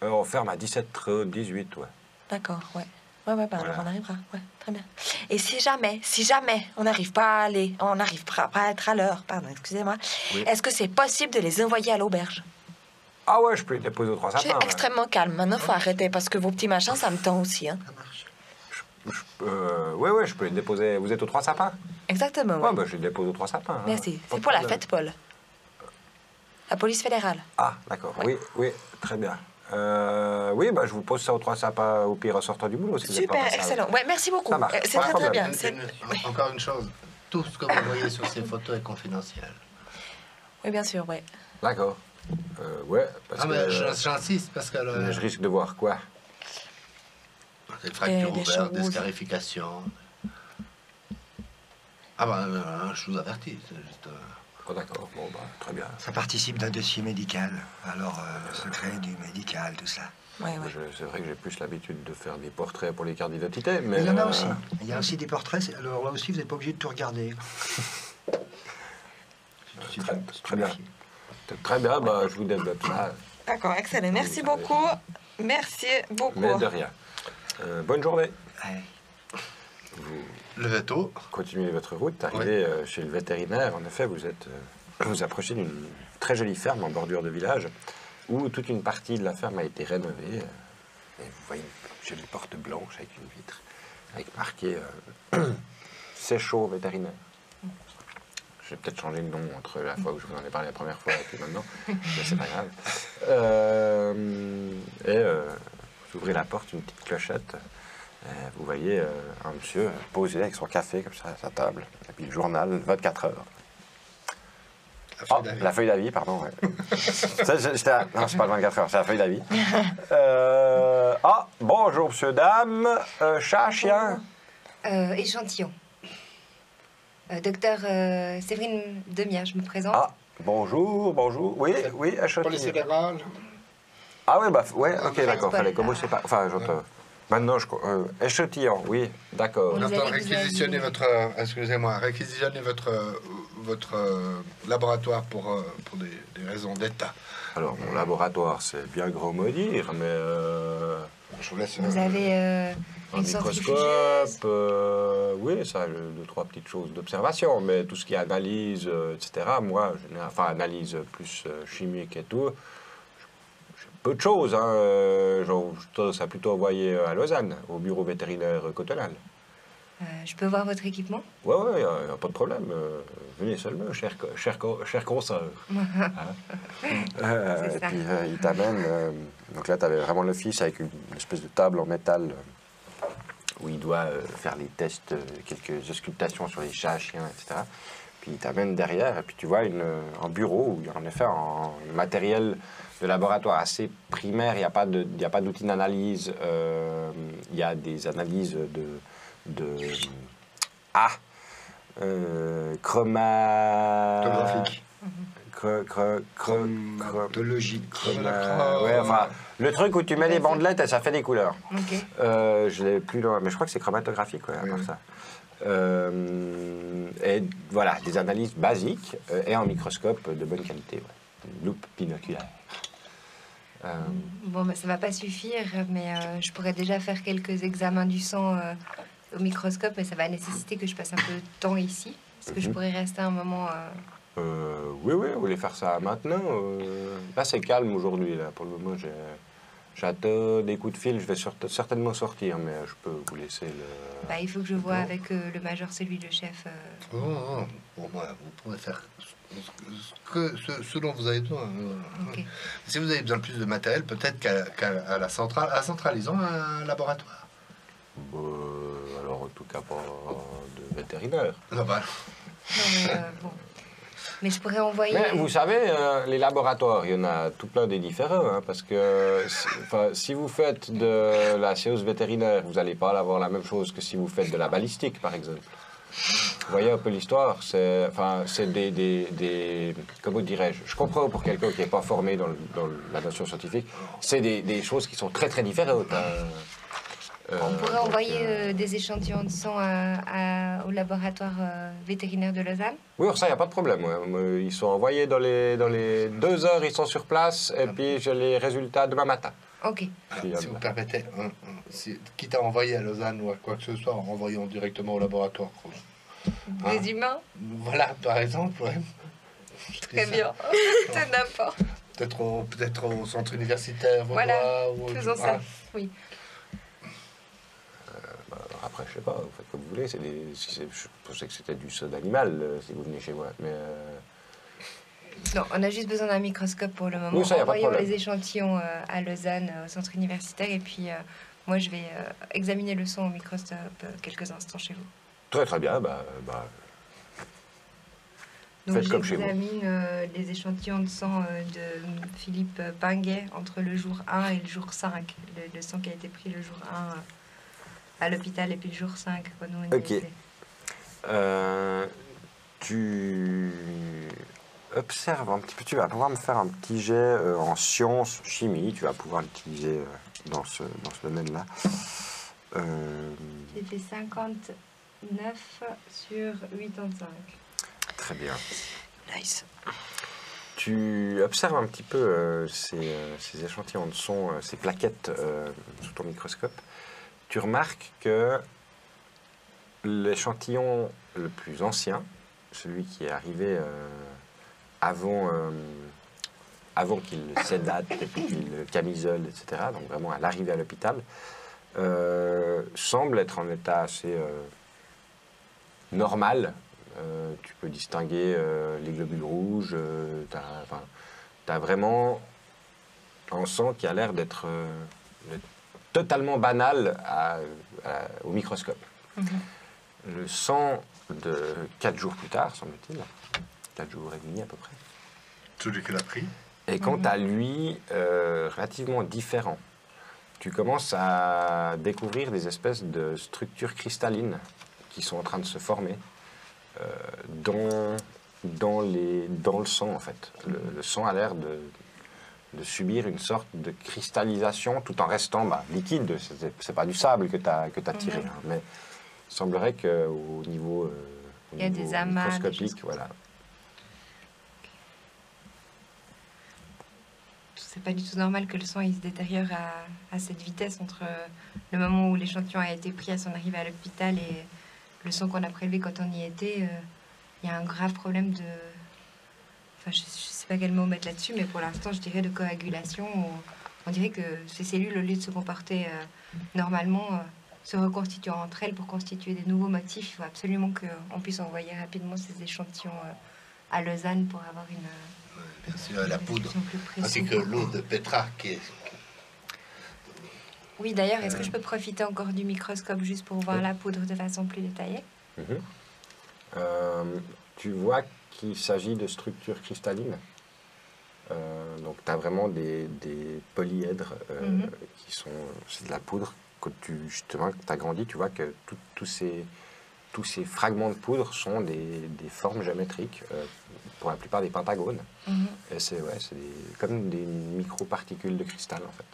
On ferme à 17h18, ouais. D'accord, ouais. Ouais, bah, Voilà. alors on arrivera. Ouais, très bien. Et si jamais on n'arrive pas à être à l'heure, pardon, excusez-moi, Oui. est-ce que c'est possible de les envoyer à l'auberge? Ah ouais, je peux les déposer aux 3 Je suis sapins. extrêmement calme. Maintenant, faut arrêter parce que vos petits machins, ça me tend aussi. Hein. Ça marche. Ouais, je peux les déposer. Vous êtes aux 3 sapins? Exactement. Ouais, Ouais. bah je les dépose aux 3 sapins. hein. Merci. Pas C'est de pour la problème. fête, Paul. La police fédérale. Ah, d'accord. Ouais. Oui, très bien. Oui, bah je vous pose ça aux 3 sapins au pire en sortant du boulot. Si vous êtes pas Super, passable. excellent. Ouais, merci beaucoup. Ça marche. C'est Pas de très, très problème. bien. C'est- Encore une chose, tout ce que vous voyez sur ces photos est confidentiel. Oui, bien sûr, ouais. D'accord. Ouais, parce Ah, mais que j'insiste parce que je risque de voir quoi? des fractures des ouvertes, des choses. scarifications. Ah bah, je vous avertis, c'est juste... Oh, d'accord. Bon, bah, très bien. Ça participe d'un dossier médical. Alors, le secret du médical, tout ça. Ouais, ouais. C'est vrai que j'ai plus l'habitude de faire des portraits pour les cartes d'identité, mais... Mais il y en a aussi. Il y a aussi des portraits. Alors là aussi, vous n'êtes pas obligé de tout regarder. Très bien. Très bien, bah, je vous développe ça. D'accord, excellent. Merci Vous beaucoup. Merci beaucoup. Mais de rien. Bonne journée. Ouais. Vous Le veto, continuez votre route, arrivez chez le vétérinaire. En effet, vous approchez d'une très jolie ferme en bordure de village où toute une partie de la ferme a été rénovée. Et vous voyez une jolie porte blanche avec une vitre, avec marqué c'est chaud vétérinaire. J'ai peut-être changé de nom entre la fois où je vous en ai parlé la première fois et puis maintenant, mais c'est pas grave. Vous ouvrez la porte, une petite clochette. Vous voyez un monsieur posé avec son café comme ça à sa table, et puis le journal 24 heures. la Oh, feuille d'avis. la feuille d'avis, pardon. Ouais. Ça, non, c'est pas le 24 heures, c'est la feuille d'avis. Bonjour, monsieur, dame. Chat, chien. Échantillon. Docteur Séverine Demia, je me présente. Ah, bonjour. Oui, Police échantillon. fédérale. Ah, ouais, bah, ouais, ok, fait, d'accord. Paul, Fallait commencer par. Enfin, j'entends. Maintenant, échantillon, oui, d'accord. Vous J'entends avez- réquisitionner votre... excusez-moi, réquisitionner votre laboratoire pour des raisons d'État. Alors, mon laboratoire, c'est bien grand mot dire, mais. Je vous laisse... Vous avez Un une microscope, centrifugeuse. oui, ça, deux, trois petites choses d'observation, mais tout ce qui est analyse, etc., moi, analyse plus chimique et tout, j'ai peu de choses. Hein, je ça plutôt envoyé à Lausanne, au bureau vétérinaire cotonal. Je peux voir votre équipement? Ouais, y a pas de problème. Venez seulement, cher consoeur. C'est Et ça. puis, il t'amène. Donc là, tu avais vraiment l'office avec une espèce de table en métal où il doit faire les tests, quelques auscultations sur les chats, chiens, etc. Puis il t'amène derrière, et puis tu vois un bureau où il y a en effet un matériel de laboratoire assez primaire. Il n'y a pas d'outils d'analyse. Il y a des analyses Photographique. Chromatologique. Ouais, enfin, le truc où tu mets les bandelettes et ça fait des couleurs. Ok. Je l'ai plus loin, mais je crois que c'est chromatographique, ouais, à part ça. Et voilà, des analyses basiques et en microscope de bonne qualité. Ouais. Une loupe binoculaire. Bon, ça va pas suffire, mais je pourrais déjà faire quelques examens du sang au microscope, mais ça va nécessiter que je passe un peu de temps ici. Est-ce que je pourrais rester un moment Oui, vous voulez faire ça maintenant là, c'est calme aujourd'hui. Là. Pour le moment, j'attends des coups de fil. Je vais certainement sortir, mais je peux vous laisser le... il faut que je vois avec le major, celui le chef. Bon, moi, vous pouvez faire ce dont vous avez besoin. Okay. Si vous avez besoin de plus de matériel, peut-être qu'à la centrale, ils ont un laboratoire. Alors, en tout cas, pas de vétérinaire. Non, bah. Non, mais bon. Mais je pourrais envoyer... Mais vous savez, les laboratoires, il y en a tout plein des différents, hein, parce que si vous faites de la science vétérinaire, vous n'allez pas avoir la même chose que si vous faites de la balistique, par exemple. Vous voyez un peu l'histoire, c'est des comment dirais-je, je comprends pour quelqu'un qui n'est pas formé dans la notion scientifique, c'est des choses qui sont très très différentes. Hein. On pourrait envoyer des échantillons de sang au laboratoire vétérinaire de Lausanne? Oui, ça, il n'y a pas de problème. Ouais. Ils sont envoyés dans les 2 heures, ils sont sur place, et puis j'ai les résultats demain matin. Ok. Puis, si vous permettez, quitte à envoyer à Lausanne ou à quoi que ce soit, envoyons directement au laboratoire. Des humains? Voilà, par exemple. Ouais. Très bien. C'est n'importe. Peut-être au centre universitaire. Voilà, faisons ça. Oui. Après, je sais pas, vous faites comme vous voulez. Je pensais que c'était du sang d'animal si vous venez chez moi. Mais non, on a juste besoin d'un microscope pour le moment. Oui, ça, y a pas de Envoyons problème. les échantillons à Lausanne, au centre universitaire, et puis moi je vais examiner le son au microscope quelques instants chez vous. très très bien. Donc Faites comme chez vous. j'examine les échantillons de sang de Philippe Pinguet entre le jour 1 et le jour 5. Le sang qui a été pris le jour 1 à l'hôpital et puis le jour 5 quand nous on y Ok. était. Tu observes un petit peu, tu vas pouvoir me faire un petit jet en sciences, chimie, tu vas pouvoir l'utiliser dans ce domaine-là. J'ai fait 59 sur 85. Très bien. Nice. Tu observes un petit peu ces échantillons de son, ces plaquettes sous ton microscope. Tu remarques que l'échantillon le plus ancien, celui qui est arrivé avant qu'il sédate et puis qu'il camisole, etc., donc vraiment à l'arrivée à l'hôpital, semble être en état assez normal. Tu peux distinguer les globules rouges, t'as vraiment un sang qui a l'air d'être totalement banal au microscope. Le sang de 4 jours plus tard, semble-t-il, 4 jours et demi à peu près, Celui qu'elle a pris. est quant à lui relativement différent. Tu commences à découvrir des espèces de structures cristallines qui sont en train de se former dans le sang, en fait. Le sang a l'air de subir une sorte de cristallisation tout en restant liquide. C'est pas du sable que tu as tiré, hein, mais il semblerait qu'au niveau, Il y a des amas, des microscopique, choses voilà. C'est pas du tout normal que le sang il se détériore à cette vitesse entre le moment où l'échantillon a été pris à son arrivée à l'hôpital et le sang qu'on a prélevé quand on y était. Il y a un grave problème de... Enfin, je sais pas quel mot mettre là-dessus, mais pour l'instant, je dirais de coagulation. On dirait que ces cellules, au lieu de se comporter normalement, se reconstituent entre elles pour constituer des nouveaux motifs. Il faut absolument qu'on puisse envoyer rapidement ces échantillons à Lausanne pour avoir une... Bien sûr, la poudre, plus précise. ainsi que l'eau de Petra qui est... Oui, d'ailleurs, est-ce que je peux profiter encore du microscope juste pour voir Oui. la poudre de façon plus détaillée? Tu vois qu'il s'agit de structures cristallines. Donc, tu as vraiment des polyèdres qui sont... C'est de la poudre. Quand tu as grandi, tu vois que tous ces fragments de poudre sont des formes géométriques, pour la plupart des pentagones. Et c'est comme des microparticules de cristal, en fait.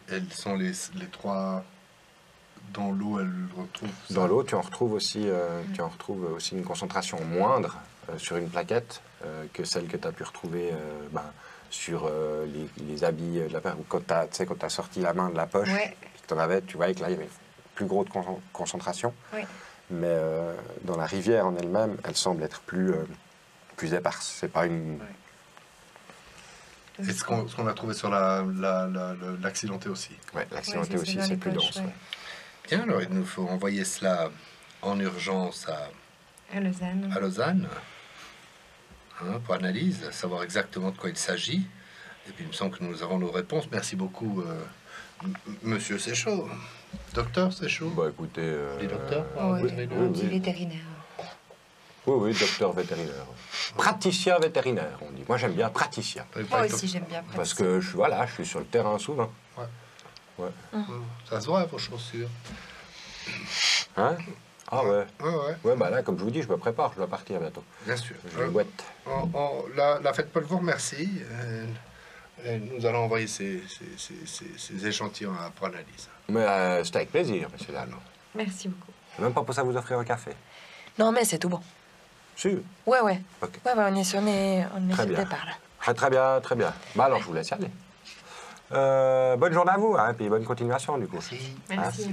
Elles sont les trois dans l'eau, elle retrouve ça. Dans l'eau, tu en retrouves aussi une concentration moindre sur une plaquette que celle que tu as pu retrouver sur les habits de la paire. Quand tu as sorti la main de la poche, Ouais. tu en avais, tu voyais que là, il y avait une plus grosse concentration. Oui. Mais dans la rivière en elle-même, elle semble être plus éparse. C'est pas une... Et ce qu'on a trouvé sur l'accidenté aussi. Ouais, l'accidenté Ouais, aussi, dans c'est les plus poches, dense. ouais. Ouais. Bien, alors il nous faut envoyer cela en urgence À Lausanne. à Lausanne, pour analyse, savoir exactement de quoi il s'agit. Et puis il me semble que nous avons nos réponses. Merci beaucoup, Monsieur Séchaud. Docteur Séchaud. Bah écoutez... Les docteurs Oui, vous avez le- on dit vétérinaire. Oui, docteur vétérinaire. Praticien vétérinaire, on dit. Moi, j'aime bien praticien. Moi aussi, j'aime bien. Parce que je suis sur le terrain souvent. Ça se voit, vos chaussures. Hein? Ah ouais. Ouais, Ouais, bah là, comme je vous dis, je me prépare, je dois partir bientôt. bien sûr. Je les boite. La fête Paul vous remercie. Et nous allons envoyer ces échantillons pour analyse. Mais c'est avec plaisir, monsieur Lalo. Merci beaucoup. Même pas pour ça vous offrir un café. Non, mais c'est tout bon. Si. Ouais, ouais. Ok. Ouais, on est sur Très le bien. départ, là. Ah, très bien, très bien. Bah alors, je vous laisse y aller. Bonne journée à vous, hein, puis bonne continuation, du coup. Merci. Merci.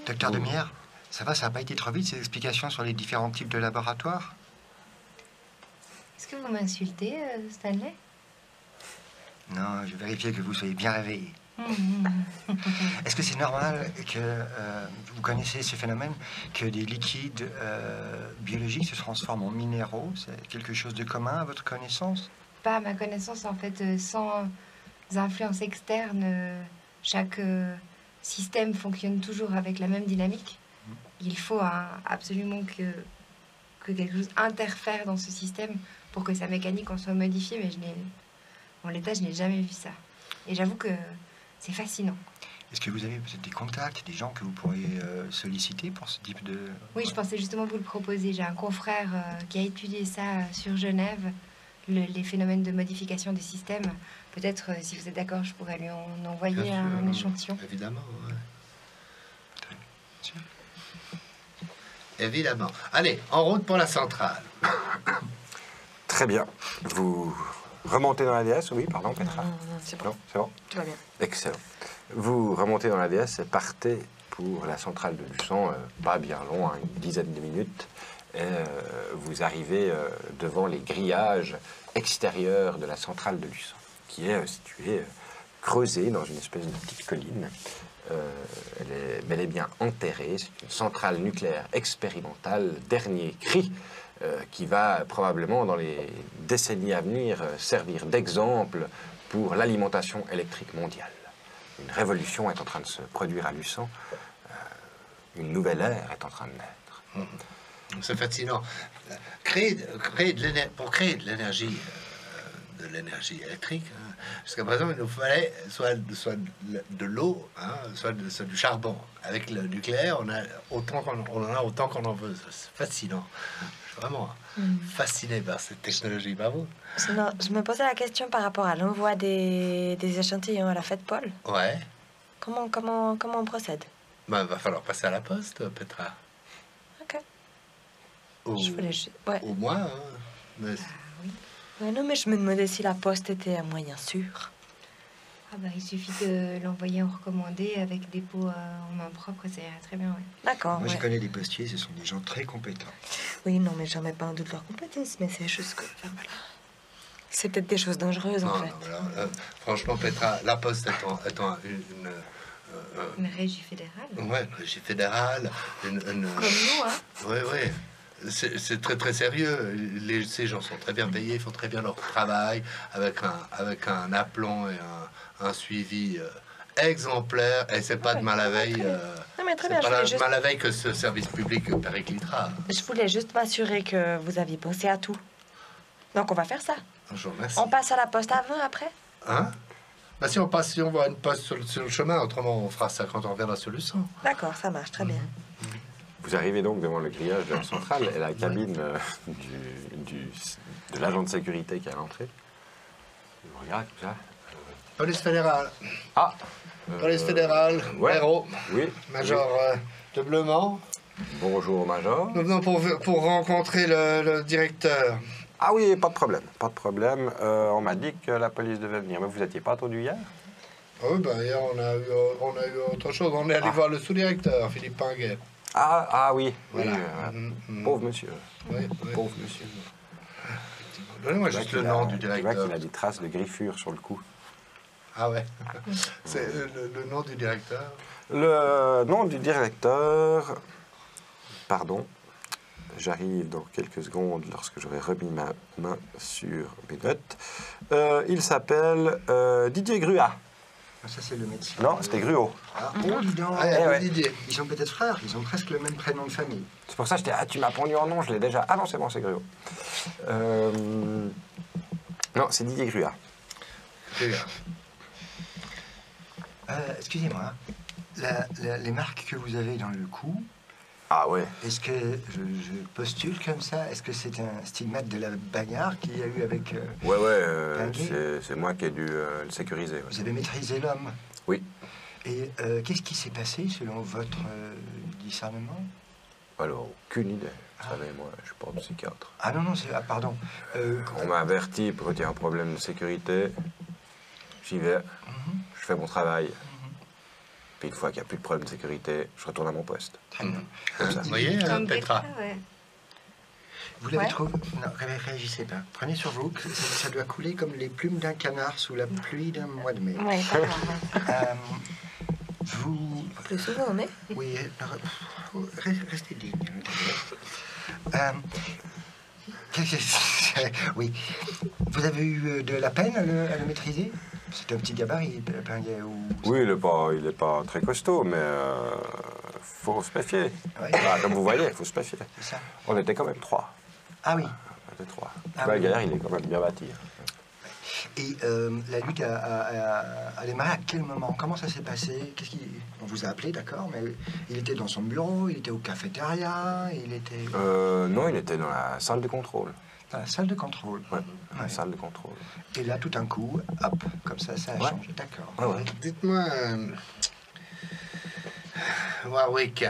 Docteur Demierre, ça va, ça n'a pas été trop vite ces explications sur les différents types de laboratoires? Est-ce que vous m'insultez, Stanley? Non, je vérifiais que vous soyez bien réveillé. Est-ce que c'est normal que vous connaissez ce phénomène, que des liquides biologiques se transforment en minéraux? C'est quelque chose de commun à votre connaissance? Pas à ma connaissance, en fait, sans influence externe, chaque système fonctionne toujours avec la même dynamique. Il faut absolument que quelque chose interfère dans ce système pour que sa mécanique en soit modifiée, mais en l'état, je n'ai jamais vu ça. Et j'avoue que c'est fascinant. Est-ce que vous avez peut-être des contacts, des gens que vous pourriez solliciter pour ce type de... Oui, je pensais justement vous le proposer. J'ai un confrère qui a étudié ça sur Genève, les phénomènes de modification des systèmes. Peut-être, si vous êtes d'accord, je pourrais lui en envoyer Bien sûr, un échantillon. Évidemment, ouais. Évidemment. Allez, en route pour la centrale. Très bien. Vous remontez dans la DS, oui, pardon, Petra. Non, c'est bon. Non, c'est bon? Tout va bien. Excellent. Vous remontez dans la DS et partez pour la centrale de Luçon, pas bien long, hein, une dizaine de minutes. Et vous arrivez devant les grillages extérieurs de la centrale de Luçon, qui est située creusée dans une espèce de petite colline. Elle est bel et bien enterrée. C'est une centrale nucléaire expérimentale, dernier cri, qui va probablement, dans les décennies à venir, servir d'exemple pour l'alimentation électrique mondiale. Une révolution est en train de se produire à Luçon. Une nouvelle ère est en train de naître. C'est fascinant. Pour créer de l'énergie électrique, hein, jusqu'à présent, il nous fallait soit de l'eau, hein, soit du charbon. Avec le nucléaire, on en a autant qu'on en veut. C'est fascinant. Je suis vraiment fasciné par cette technologie, pas vous? Non, je me posais la question par rapport à l'envoi des échantillons à la fête Paul. Ouais. Comment on procède? Ben, va falloir passer à la poste, Petra. Ok. Ou, Ouais. ou moi, hein. Mais Ouais, non, mais je me demandais si la poste était un moyen sûr. Ah bah, il suffit de l'envoyer en recommandé avec dépôt en main propre, c'est très bien, ouais. D'accord. Moi, je Ouais. connais des postiers, ce sont des gens très compétents. Oui, non, mais j'en mets pas un doute de leur compétence, mais c'est juste que. Enfin, voilà. C'est peut-être des choses dangereuses, en non, fait. non, mais alors, franchement, Petra, la poste étant Une régie fédérale. ouais, une régie fédérale, une Comme nous, hein. oui, oui. C'est très très sérieux. Ces gens sont très bien payés, font très bien leur travail, avec un aplomb et un suivi exemplaire. Et c'est pas de mal à veille. Non, mais très C'est bien, pas je voulais mal à veille que ce service public périclitera. Je voulais juste m'assurer que vous aviez pensé à tout. Donc, on va faire ça. Je vous remercie. On passe à la poste avant, après? Hein? Bah, si on voit une poste sur le chemin, autrement on fera ça quand on reviendra sur le sang. D'accord, ça marche, très bien. Vous arrivez donc devant le grillage de la centrale et la cabine de l'agent de sécurité qui est à l'entrée. Il vous regarde, tout ça. Police fédérale. Ah Police fédérale, ouais. héros, Oui. major de Bleumont. Bonjour, Major. Nous venons pour rencontrer le directeur. Ah oui, pas de problème, pas de problème. On m'a dit que la police devait venir, mais vous n'étiez pas attendu hier? Oui, ben hier on a eu autre chose. On est allé voir le sous-directeur, Philippe Pinguet. Ah oui, Voilà. oui. Pauvre monsieur. Oui, oui. Pauvre monsieur. Donnez-moi juste le nom du Tu vois directeur. qu'il a des traces de griffures sur le cou. Ah ouais. C'est le nom du directeur. Le nom du directeur... Pardon. J'arrive dans quelques secondes lorsque j'aurai remis ma main sur mes notes. Il s'appelle Didier Gruat. Ça, c'est le médecin. Non, c'était Gruot. Ah, oh, dis donc. Ah, il y a ouais. Didier. Ils sont peut-être frères, ils ont presque le même prénom de famille. C'est pour ça que je t'ai dit, ah, tu m'as pondu en nom, je l'ai déjà. Ah non, c'est bon, c'est Gruot. Non, c'est Didier Gruat. Excusez-moi, les marques que vous avez dans le cou, Ah ouais. est-ce que je postule comme ça? Est-ce que c'est un stigmate de la bagarre qu'il y a eu avec... Ouais, Pinguet c'est moi qui ai dû le sécuriser. Ouais. Vous avez maîtrisé l'homme? Oui. Et qu'est-ce qui s'est passé selon votre discernement? Alors, aucune idée. Vous savez, moi, je suis pas psychiatre. Ah non, non, c'est... Ah, pardon. On m'a averti pour qu'il y ait un problème de sécurité. J'y vais, je fais mon travail. Puis une fois qu'il n'y a plus de problème de sécurité, je retourne à mon poste. Très bien. Comme ça. Vous voyez, Comme Petra. ouais. Vous l'avez Ouais. trouvé? Non, réagissez pas. Prenez sur vous, que ça doit couler comme les plumes d'un canard sous la pluie d'un mois de mai. Ouais, d'accord, ouais. Vous... Plus souvent, mais... Oui, restez digne. Oui. Vous avez eu de la peine à le maîtriser? C'est un petit gabarit, Pinguet, ou... Oui, il est pas très costaud, mais faut se méfier. Ouais. Bah, comme vous voyez, il faut se méfier. C'est ça. On était quand même 3. Ah oui. On était 3. Ah Le oui. gars, il est quand même bien bâti. Et la lutte a démarré à quel moment? Comment ça s'est passé? On vous a appelé, d'accord, mais il était dans son bureau, il était au cafétéria, il était Non, il était dans la salle de contrôle. dans la salle de contrôle. Ouais, la Ouais. salle de contrôle. Et là, tout d'un coup, hop, comme ça a Ouais. changé, d'accord. Ouais, ouais. Dites-moi, Warwick,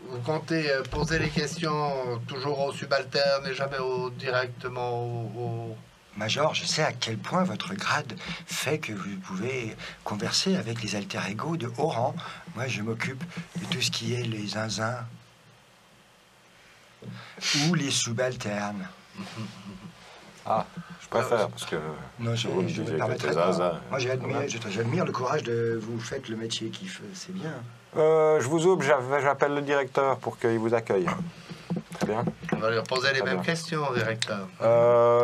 vous comptez poser les questions toujours aux subalternes et jamais directement aux... Major, je sais à quel point votre grade fait que vous pouvez converser avec les alter-ego de haut rang. Moi, je m'occupe de tout ce qui est les zinzins ou les subalternes. Ah, je préfère, parce que... Non, vous me je disiez me que permettrai t'es pas. zinzin. Moi, j'admire le courage de vous faites le métier qui fait, c'est bien. Je vous ouvre, j'appelle le directeur pour qu'il vous accueille. Très bien. On va leur poser les Très mêmes bien. questions, directeur.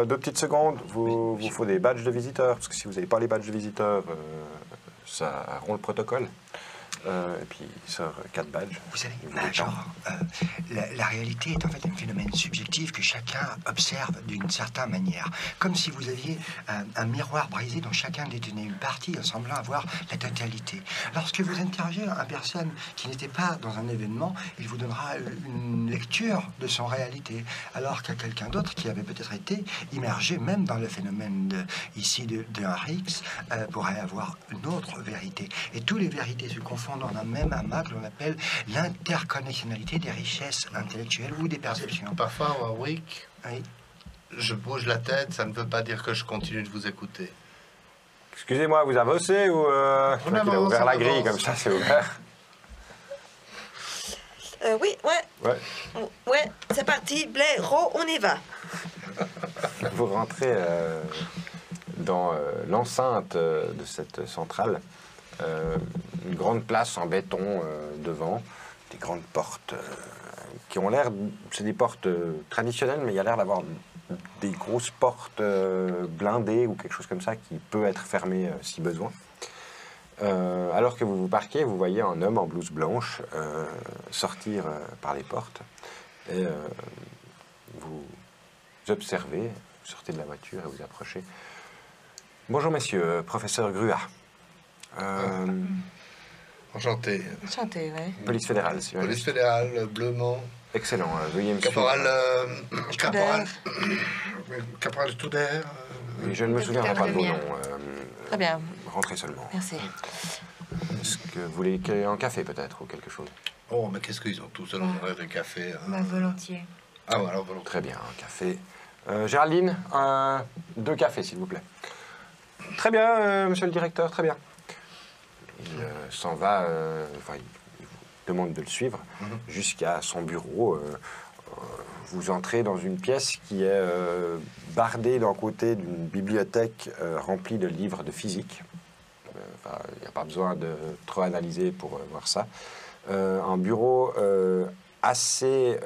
2 petites secondes, vous faut des badges de visiteurs, parce que si vous n'avez pas les badges de visiteurs, ça rompt le protocole. Et puis il sort 4 badges. Vous savez, Il vous Major, détend. la réalité est en fait un phénomène subjectif que chacun observe d'une certaine manière. Comme si vous aviez un miroir brisé dont chacun détenait une partie en semblant avoir la totalité. Lorsque vous interrogez une personne qui n'était pas dans un événement, il vous donnera une lecture de son réalité, alors qu'à quelqu'un d'autre qui avait peut-être été immergé même dans le phénomène de Henrix pourrait avoir une autre vérité. Et toutes les vérités se confondent dans un même amas que l'on appelle l'interconnextionnalité des richesses intellectuelles ou des perceptions. Parfois, Warwick, Oui. je bouge la tête, ça ne veut pas dire que je continue de vous écouter. Excusez-moi, vous avancez ou... je crois qu'il a ouvert la grille, comme ça c'est ouvert. Oui, Ouais. ouais, c'est parti, blaireau, on y va. Vous rentrez dans l'enceinte de cette centrale. Une grande place en béton devant, des grandes portes qui ont l'air... C'est des portes traditionnelles, mais il y a l'air d'avoir des grosses portes blindées ou quelque chose comme ça qui peut être fermée si besoin. Alors que vous vous parquez, vous voyez un homme en blouse blanche sortir par les portes et vous observez, vous sortez de la voiture et vous approchez. Bonjour messieurs, professeur Gruat. Enchanté. Chanter, ouais. Police fédérale, si vous Police fédérale, Bleumont. Excellent. Veuillez me Caporal suivre. Caporal Studer. Je ne me souviendrai pas de vos noms. Très bien. Rentrez seulement. Merci. Est-ce que vous voulez un café peut-être ou quelque chose? Oh, mais qu'est-ce qu'ils ont tous à l'horaire de café Bah, volontiers. Ah, voilà, volontiers. Très bien, un café. Géraldine, 2 cafés s'il vous plaît. Très bien, monsieur le directeur, très bien. Il s'en va, il vous demande de le suivre jusqu'à son bureau. Vous entrez dans une pièce qui est bardée d'un côté d'une bibliothèque remplie de livres de physique. Il n'y a pas besoin de trop analyser pour voir ça. Un bureau assez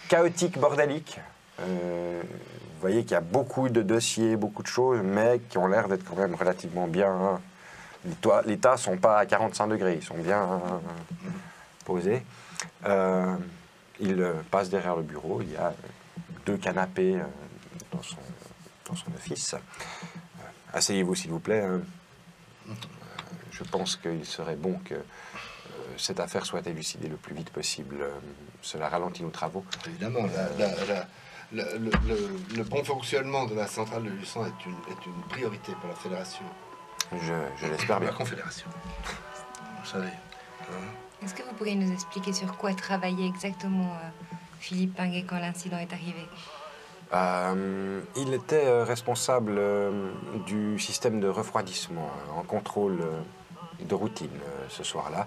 chaotique, bordélique. Vous voyez qu'il y a beaucoup de dossiers, beaucoup de choses, mais qui ont l'air d'être quand même relativement bien. Les tas ne sont pas à 45 degrés, ils sont bien posés. Il passe derrière le bureau, il y a 2 canapés dans son office. Asseyez-vous s'il vous plaît. Je pense qu'il serait bon que cette affaire soit élucidée le plus vite possible. Cela ralentit nos travaux. Évidemment, le bon fonctionnement de la centrale de Luçon est une priorité pour la Fédération. Je l'espère bien. La Confédération. Vous savez. Est-ce que vous pourriez nous expliquer sur quoi travaillait exactement Philippe Pinguet quand l'incident est arrivé? Il était responsable du système de refroidissement en contrôle de routine ce soir-là.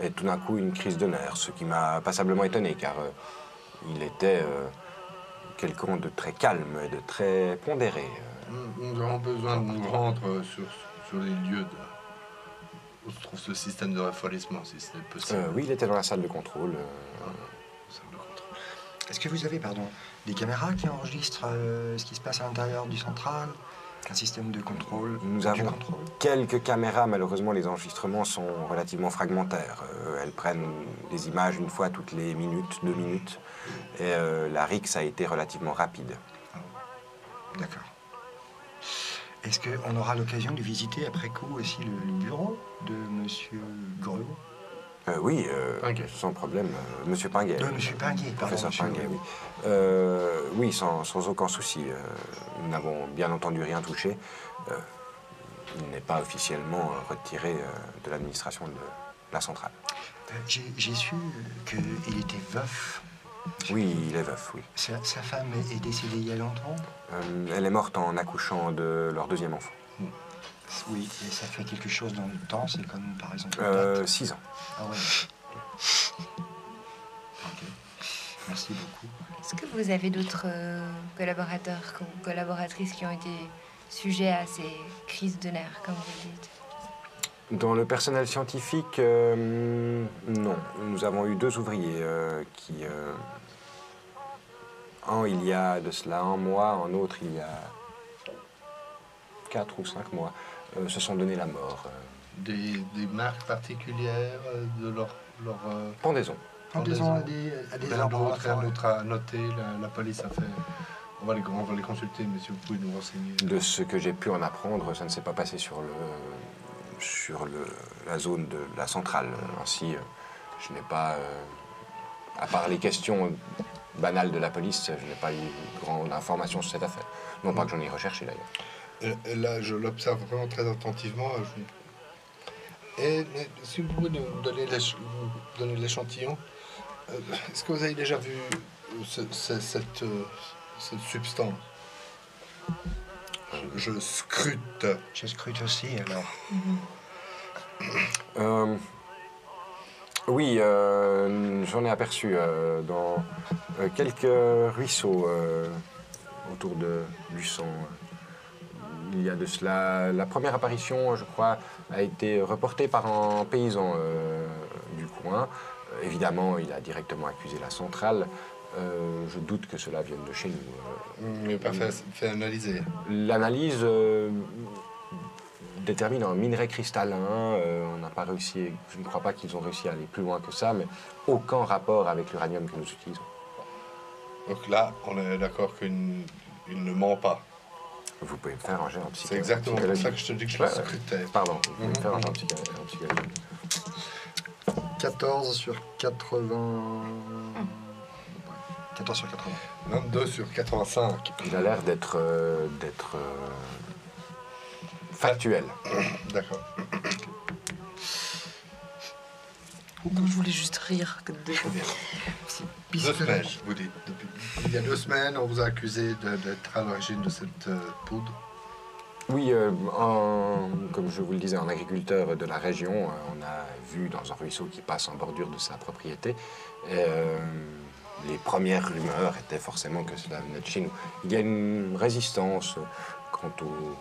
Et tout d'un coup, une crise de nerfs, ce qui m'a passablement étonné, car il était quelqu'un de très calme et de très pondéré. Nous avons besoin de nous rendre sur les lieux où se trouve ce système de refroidissement, si c'est possible. Oui, il était dans la salle de contrôle. Est-ce que vous avez, des caméras qui enregistrent ce qui se passe à l'intérieur du central? Un système de contrôle? Nous avons quelques caméras, malheureusement les enregistrements sont relativement fragmentaires. Elles prennent des images une fois toutes les minutes, 2 minutes. Et la rixe a été relativement rapide. D'accord. Est-ce qu'on aura l'occasion de visiter après coup aussi le bureau de Monsieur Greux? Oui, sans problème. Monsieur Pinguet. Monsieur Pinguet, pardon. Professeur Pinguet, oui. Oui, sans aucun souci. Nous n'avons bien entendu rien touché. Il n'est pas officiellement retiré de l'administration de la centrale. J'ai su qu'il était veuf. Oui, il est veuf, oui. Sa femme est décédée il y a longtemps? Elle est morte en accouchant de leur 2e enfant. Oui, et ça fait quelque chose dans le temps, c'est comme par exemple... 6 ans. Ah ouais. Ok. Merci beaucoup. Est-ce que vous avez d'autres collaborateurs ou collaboratrices qui ont été sujets à ces crises de nerfs, comme vous dites? Dans le personnel scientifique, non. Nous avons eu 2 ouvriers qui... un, il y a de cela 1 mois, un autre, il y a 4 ou 5 mois, se sont donné la mort. Des marques particulières de leur Pendaison. Pendaison à des endroits. Un autre à noter, la police a fait... On va les consulter, mais si vous pouvez nous renseigner. De ce que j'ai pu en apprendre, ça ne s'est pas passé sur la zone de la centrale. Ainsi, je n'ai pas, à part les questions banales de la police, je n'ai pas eu grande information sur cette affaire. Non pas que j'en ai recherché d'ailleurs. Là, je l'observe vraiment très attentivement. Mais si vous pouvez nous donner l'échantillon, est-ce que vous avez déjà vu cette substance? Je scrute. Je scrute aussi, alors. Oui, j'en ai aperçu dans quelques ruisseaux autour de Luçon. Il y a de cela. La première apparition, je crois, a été reportée par un paysan du coin. Évidemment, il a directement accusé la centrale. Je doute que cela vienne de chez nous. Mais pas fait analyser. L'analyse détermine un minerai cristallin. On n'a pas réussi, je ne crois pas qu'ils ont réussi à aller plus loin que ça, mais aucun rapport avec l'uranium que nous utilisons. Donc là, on est d'accord qu'il ne ment pas. Vous pouvez me faire un jet en psychologie. C'est exactement pour ça que je te dis que je le scrutais. Pardon, vous pouvez me faire un jet en psychologie. 14 sur 80... 14 sur 80. 22 sur 85. Il a l'air d'être factuel. D'accord. Non, je voulais juste rire. Deux semaines, vous dites. Il y a 2 semaines, on vous a accusé d'être à l'origine de cette poudre. Oui, comme je vous le disais, en agriculteur de la région, on a vu dans un ruisseau qui passe en bordure de sa propriété. Les premières rumeurs étaient forcément que cela venait de chez nous. Il y a une résistance quant aux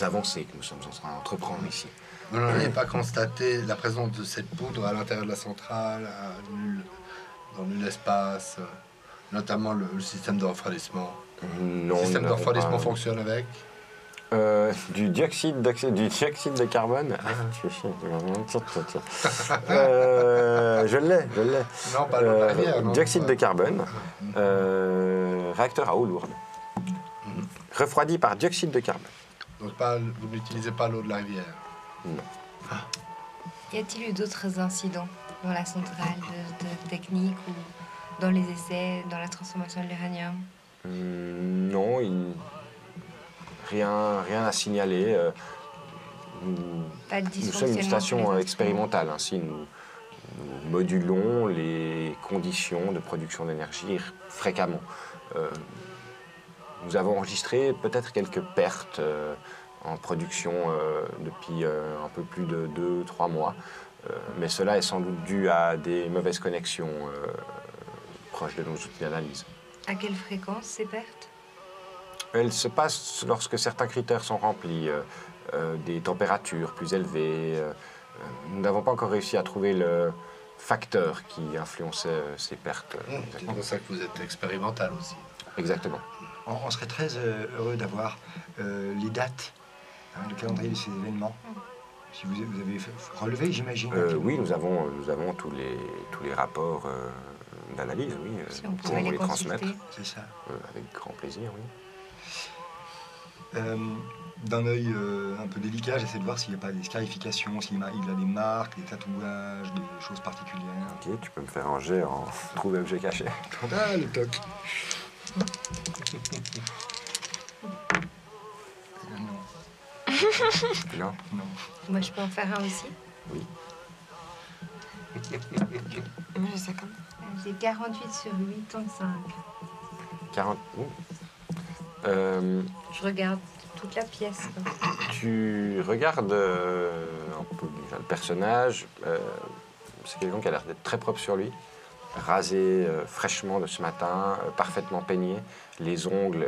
avancées que nous sommes en train d'entreprendre ici. Vous n'avez pas constaté la présence de cette poudre à l'intérieur de la centrale, dans nul espace, notamment le système de refroidissement. Non, le système de refroidissement fonctionne avec du dioxyde de carbone. Je l'ai. Non, pas l'eau de la rivière. Dioxyde de carbone, réacteur à eau lourde, refroidi par dioxyde de carbone. Donc vous n'utilisez pas l'eau de la rivière. Non. Y a-t-il eu d'autres incidents dans la centrale de technique ou dans les essais, dans la transformation de l'uranium? Non, rien à signaler. Pas de Nous sommes une station expérimentale, ainsi nous modulons les conditions de production d'énergie fréquemment. Nous avons enregistré peut-être quelques pertes en production depuis un peu plus de 2-3 mois, mais cela est sans doute dû à des mauvaises connexions proches de nos outils d'analyse. À quelle fréquence ces pertes? Elles se passent lorsque certains critères sont remplis, des températures plus élevées. Nous n'avons pas encore réussi à trouver le facteur qui influençait ces pertes. C'est pour ça que vous êtes expérimental aussi. Exactement. On serait très heureux d'avoir les dates, le calendrier de ces événements. Si vous avez relevé, j'imagine. Oui, nous avons tous les rapports d'analyse, oui. Si on nous pouvait pouvons les transmettre. C'est ça. Avec grand plaisir, oui. D'un œil un peu délicat, j'essaie de voir s'il n'y a pas des scarifications, s'il a des marques, des tatouages, des choses particulières. Ok, tu peux me faire un jet en trouver objet caché. Ah, le toc. Non. Non. Non. Moi, je peux en faire un aussi. Oui. Moi, j'ai ça comme. J'ai 48 sur 85. 40. Je regarde toute la pièce. Tu regardes un peu le personnage. C'est quelqu'un qui a l'air d'être très propre sur lui. Rasé fraîchement de ce matin, parfaitement peigné, les ongles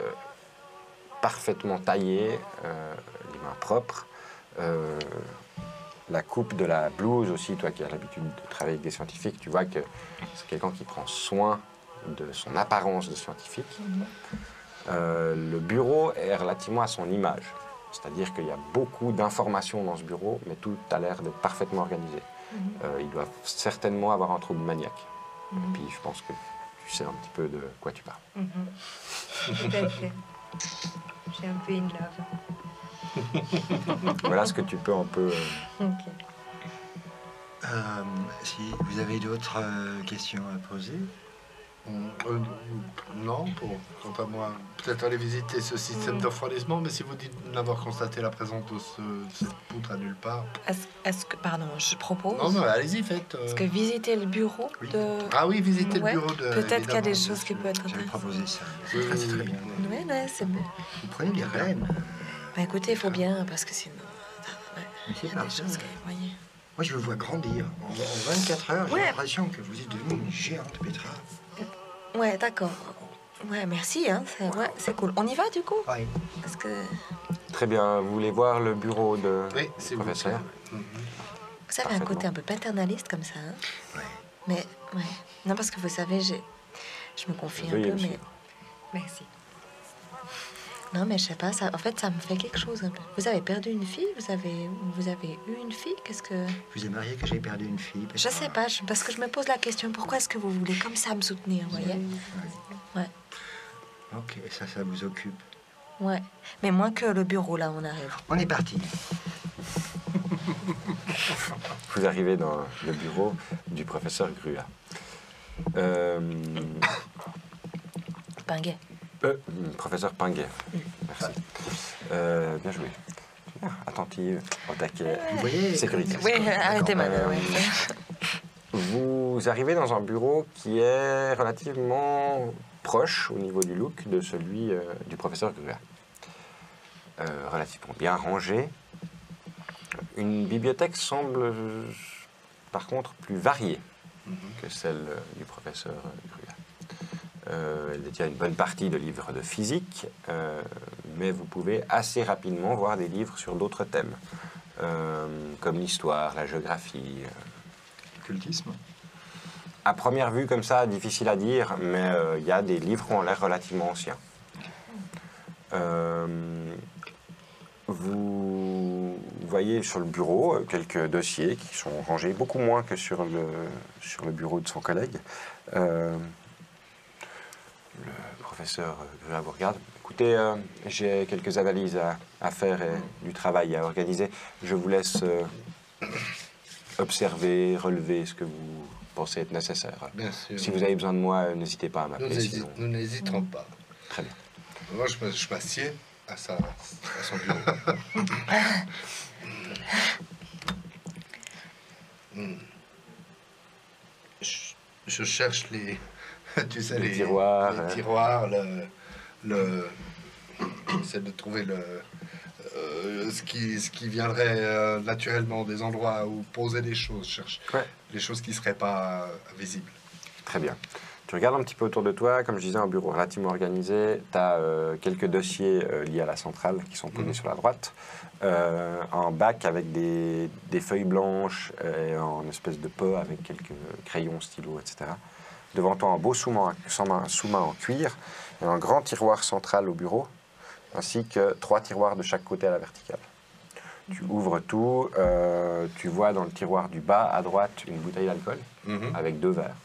parfaitement taillés, les mains propres. La coupe de la blouse aussi, toi qui as l'habitude de travailler avec des scientifiques, tu vois que c'est quelqu'un qui prend soin de son apparence de scientifique. Le bureau est relativement à son image, c'est-à-dire qu'il y a beaucoup d'informations dans ce bureau, mais tout a l'air d'être parfaitement organisé. Il doit certainement avoir un trouble maniaque. Et puis je pense que tu sais un petit peu de quoi tu parles. Tout à fait. J'ai un peu in love. Voilà ce que tu peux un peu... Ok. Si vous avez d'autres questions à poser? Non, quant à moi, peut-être aller visiter ce système de refroidissement, mais si vous dites n'avoir constaté la présence de cette poutre à nulle part. Est-ce que, pardon, je propose. Non, mais allez-y, faites. Est-ce que visiter le bureau de. Ah oui, visiter Ouais, le bureau de. peut-être qu'il y a des évidemment, choses qui peuvent être J'avais intéressantes. proposé ça. Oui, C'est très bien. Ouais, ouais, c'est bien. Vous prenez des rênes. Bah écoutez, il faut bien, parce que sinon. Mais Il c'est y a des parfait. choses qui. Voyez. Moi, je vous vois grandir. En 24 heures, j'ai Ouais. l'impression que vous êtes devenue une géante Petra. Ouais, d'accord. Ouais, merci, hein. C'est cool. On y va du coup? Oui. Parce que. Très bien, vous voulez voir le bureau de Oui, c'est professeur? Vous avez un côté un peu paternaliste comme ça, hein? Ouais. Mais, ouais. Non, parce que vous savez, je me confie un Veuillez peu, me mais. suivre. Merci. Non, mais je sais pas, ça, en fait, ça me fait quelque chose un peu. Vous avez perdu une fille? Vous avez eu une fille? Qu'est-ce que... Vous aimeriez que j'ai perdu une fille, Petra? Je sais pas, parce que je me pose la question, pourquoi est-ce que vous voulez comme ça me soutenir, vous voyez? Ouais, Ok, ça vous occupe. ouais. Mais moins que le bureau, là, on arrive. On est parti. Vous arrivez dans le bureau du professeur Grua. Pinguet. Professeur Pinguet. Merci. Bien joué. Attentive, au taquet, Vous voyez, sécurité. Oui, arrêtez maintenant. Oui. Vous arrivez dans un bureau qui est relativement proche au niveau du look de celui du professeur Grua. Relativement bien rangé. Une bibliothèque semble par contre plus variée que celle du professeur Grua. Elle détient une bonne partie de livres de physique, mais vous pouvez assez rapidement voir des livres sur d'autres thèmes, comme l'histoire, la géographie. Occultisme. À première vue, comme ça, difficile à dire, mais il y a des livres qui ont l'air relativement anciens. Vous voyez sur le bureau quelques dossiers qui sont rangés, beaucoup moins que sur le bureau de son collègue. Le professeur Grua vous regarde. Écoutez, j'ai quelques analyses à faire et du travail à organiser. Je vous laisse observer, relever ce que vous pensez être nécessaire. Bien sûr. Si vous avez besoin de moi, n'hésitez pas à m'appeler. Sinon... Nous n'hésiterons pas. Très bien. Moi, je m'assieds à son bureau. Je cherche les... Tu sais, les tiroirs. Les tiroirs, j'essaie de trouver ce qui viendrait naturellement des endroits où poser des choses. Je cherche les choses qui ne seraient pas visibles. Très bien. Tu regardes un petit peu autour de toi, comme je disais, un bureau relativement organisé. Tu as quelques dossiers liés à la centrale qui sont posés sur la droite. Un bac avec des feuilles blanches et un espèce de pot avec quelques crayons, stylos, etc. Devant toi, un beau sous-main en cuir et un grand tiroir central au bureau, ainsi que 3 tiroirs de chaque côté à la verticale. Tu ouvres tout, tu vois dans le tiroir du bas à droite une bouteille d'alcool avec 2 verres.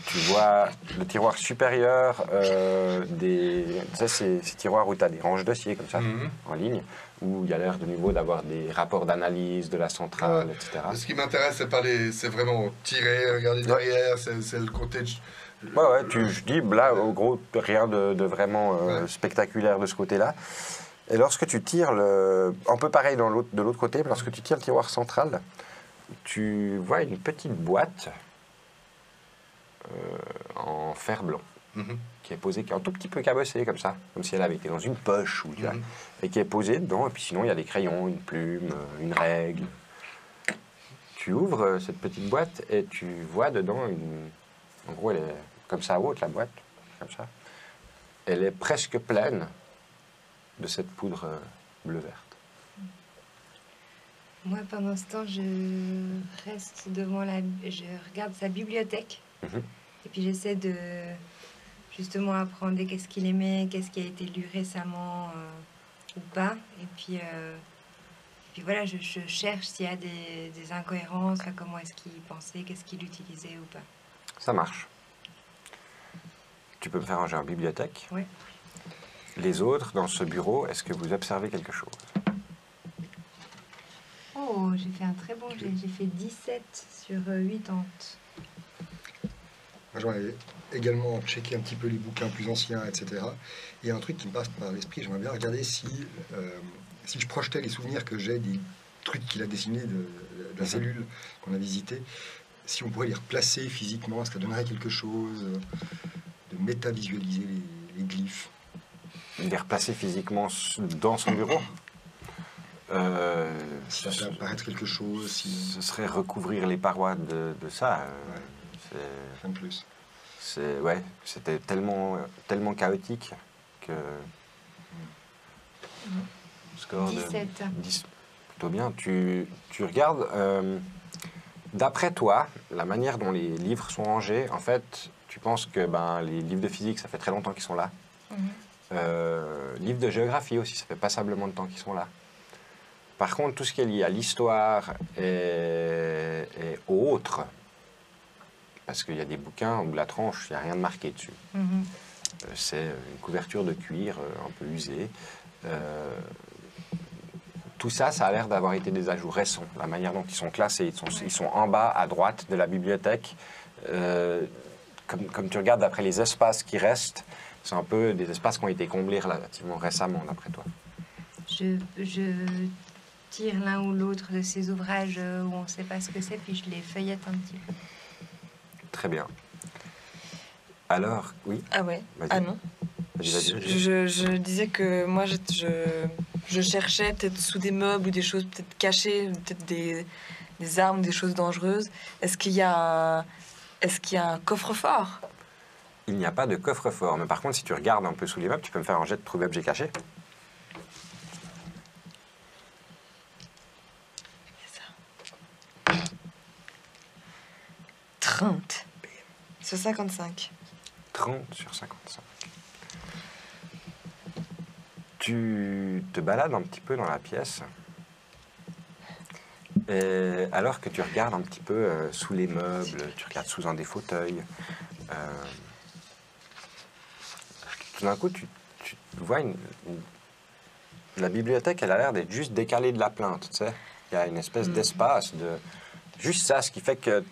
Tu vois le tiroir supérieur, ces tiroirs où tu as des ranges dossiers comme ça, en ligne, où il y a l'air de nouveau d'avoir des rapports d'analyse de la centrale, etc. Ce qui m'intéresse, c'est vraiment tirer, regarder derrière, c'est le côté... Je dis, là, au gros, rien de vraiment spectaculaire de ce côté-là. Et lorsque tu tires, un peu pareil de l'autre côté, mais lorsque tu tires le tiroir central, tu vois une petite boîte en fer blanc qui est posée, qui est un tout petit peu cabossée comme ça, comme si elle avait été dans une poche, tu vois, et qui est posée dedans. Et puis sinon, il y a des crayons, une plume, une règle. Tu ouvres cette petite boîte et tu vois dedans en gros, elle est comme ça haute, la boîte, comme ça. Elle est presque pleine de cette poudre bleu-verte. Moi, pendant ce temps, je reste je regarde sa bibliothèque. Et puis j'essaie de justement apprendre qu'est-ce qu'il aimait, qu'est-ce qui a été lu récemment ou pas. Et puis voilà, je cherche s'il y a des incohérences, comment est-ce qu'il pensait, qu'est-ce qu'il utilisait ou pas. Ça marche. Tu peux me faire un jet en bibliothèque. Oui. Les autres, dans ce bureau, est-ce que vous observez quelque chose? Oh, j'ai fait un très bon jet. J'ai fait 17 sur 80. Moi, j'aimerais également checker un petit peu les bouquins plus anciens, etc. Il y a un truc qui me passe par l'esprit. J'aimerais bien regarder si je projetais les souvenirs que j'ai des trucs qu'il a dessinés de la cellule qu'on a visitée, si on pourrait les replacer physiquement, est-ce que ça donnerait quelque chose, de méta-visualiser les glyphes? Les replacer physiquement dans son bureau? Si ça peut apparaître quelque chose, ce serait recouvrir les parois de ça. Rien de plus. C'était tellement chaotique que... Score 17. 10, plutôt bien. Tu regardes... d'après toi, la manière dont les livres sont rangés, en fait, tu penses que les livres de physique, ça fait très longtemps qu'ils sont là. Livres de géographie aussi, ça fait passablement de temps qu'ils sont là. Par contre, tout ce qui est lié à l'histoire et autres, parce qu'il y a des bouquins où la tranche, il n'y a rien de marqué dessus. C'est une couverture de cuir un peu usée. tout ça, ça a l'air d'avoir été des ajouts récents. La manière dont ils sont classés, ils sont en bas à droite de la bibliothèque. Comme tu regardes d'après les espaces qui restent, c'est un peu des espaces qui ont été comblés relativement récemment, d'après toi. Je tire l'un ou l'autre de ces ouvrages où on ne sait pas ce que c'est, puis je les feuillette un petit peu. Très bien. Alors, oui. Ah ouais. Vas-y. Ah non. Vas-y. Je disais que moi, je cherchais peut-être sous des meubles ou des choses peut-être cachées, peut-être des armes, des choses dangereuses. Est-ce qu'il y a un coffre-fort? Il n'y a pas de coffre-fort, mais par contre, si tu regardes un peu sous les meubles, tu peux me faire un jet de trouver objet caché. C'est ça. 30 sur 55. 30 sur 55. Tu te balades un petit peu dans la pièce. Et alors que tu regardes un petit peu sous les meubles, tu regardes sous un des fauteuils, tout d'un coup, tu vois la bibliothèque, elle a l'air d'être juste décalée de la plainte, tu sais. Il y a une espèce d'espace, juste ça, ce qui fait que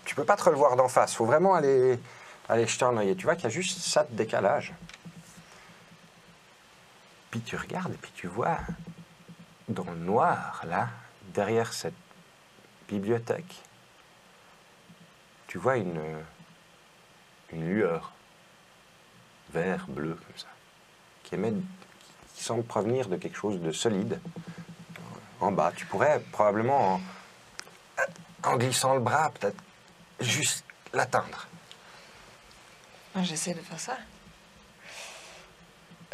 tu peux pas te relevoir d'en face. Il faut vraiment aller jeter un œil. Et tu vois qu'il y a juste ça de décalage. Puis tu regardes et puis tu vois dans le noir, là, derrière cette bibliothèque, tu vois une lueur vert, bleu, comme ça, qui semble provenir de quelque chose de solide en bas. Tu pourrais probablement, en glissant le bras, peut-être juste l'atteindre. J'essaie de faire ça.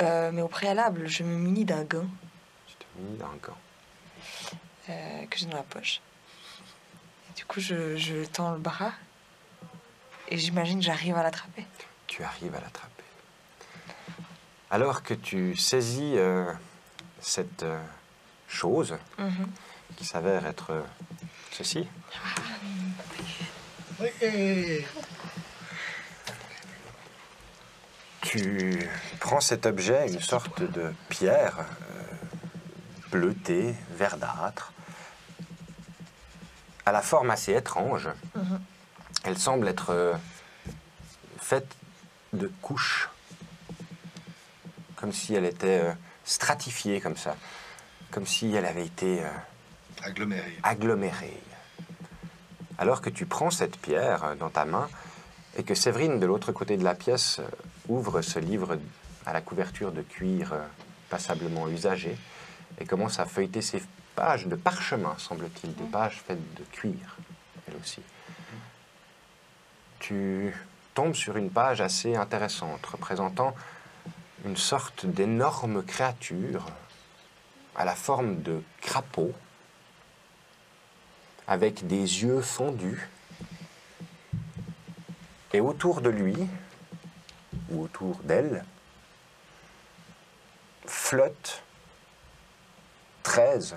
Mais au préalable, je me munis d'un gant. Tu te munis d'un gant. Que j'ai dans la poche. Du coup, je tends le bras et j'imagine que j'arrive à l'attraper. Tu arrives à l'attraper. Alors que tu saisis cette chose qui s'avère être ceci. Oui. Tu prends cet objet, une sorte de pierre bleutée, verdâtre, à la forme assez étrange. Elle semble être faite de couches, comme si elle était stratifiée comme ça, comme si elle avait été agglomérée. Alors que tu prends cette pierre dans ta main et que Séverine, de l'autre côté de la pièce, ouvre ce livre à la couverture de cuir passablement usagé et commence à feuilleter ces pages de parchemin, semble-t-il, des pages faites de cuir, elle aussi. Tu tombes sur une page assez intéressante, représentant une sorte d'énorme créature à la forme de crapaud, avec des yeux fondus, et autour de lui, ou autour d'elle, flottent 13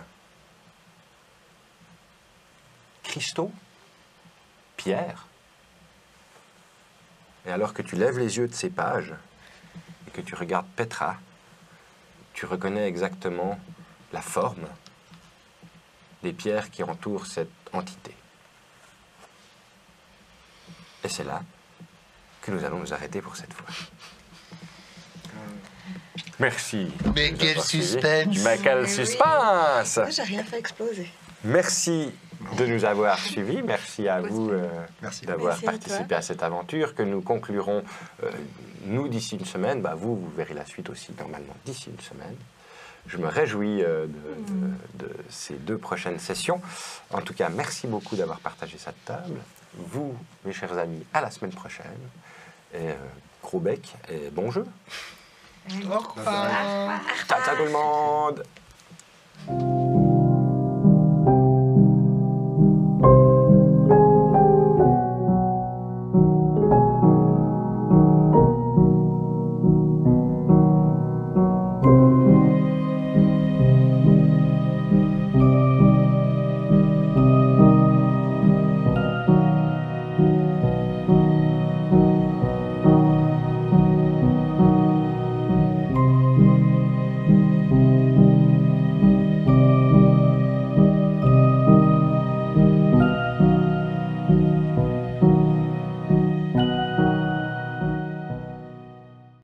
cristaux, pierres. Et alors que tu lèves les yeux de ces pages et que tu regardes Petra, tu reconnais exactement la forme des pierres qui entourent cette entité. Et c'est là que nous allons nous arrêter pour cette fois. Merci. Mais quel suspense! Mais quel suspense! J'ai rien fait exploser. Merci de nous avoir suivis. Merci à vous d'avoir Merci à participé à cette aventure que nous conclurons, nous, d'ici une semaine. Bah, vous verrez la suite aussi, normalement, d'ici une semaine. Je me réjouis de ces 2 prochaines sessions. En tout cas, merci beaucoup d'avoir partagé cette table. Vous, mes chers amis, à la semaine prochaine. Et gros bec et bon jeu. Au revoir. Ciao, ciao tout le monde.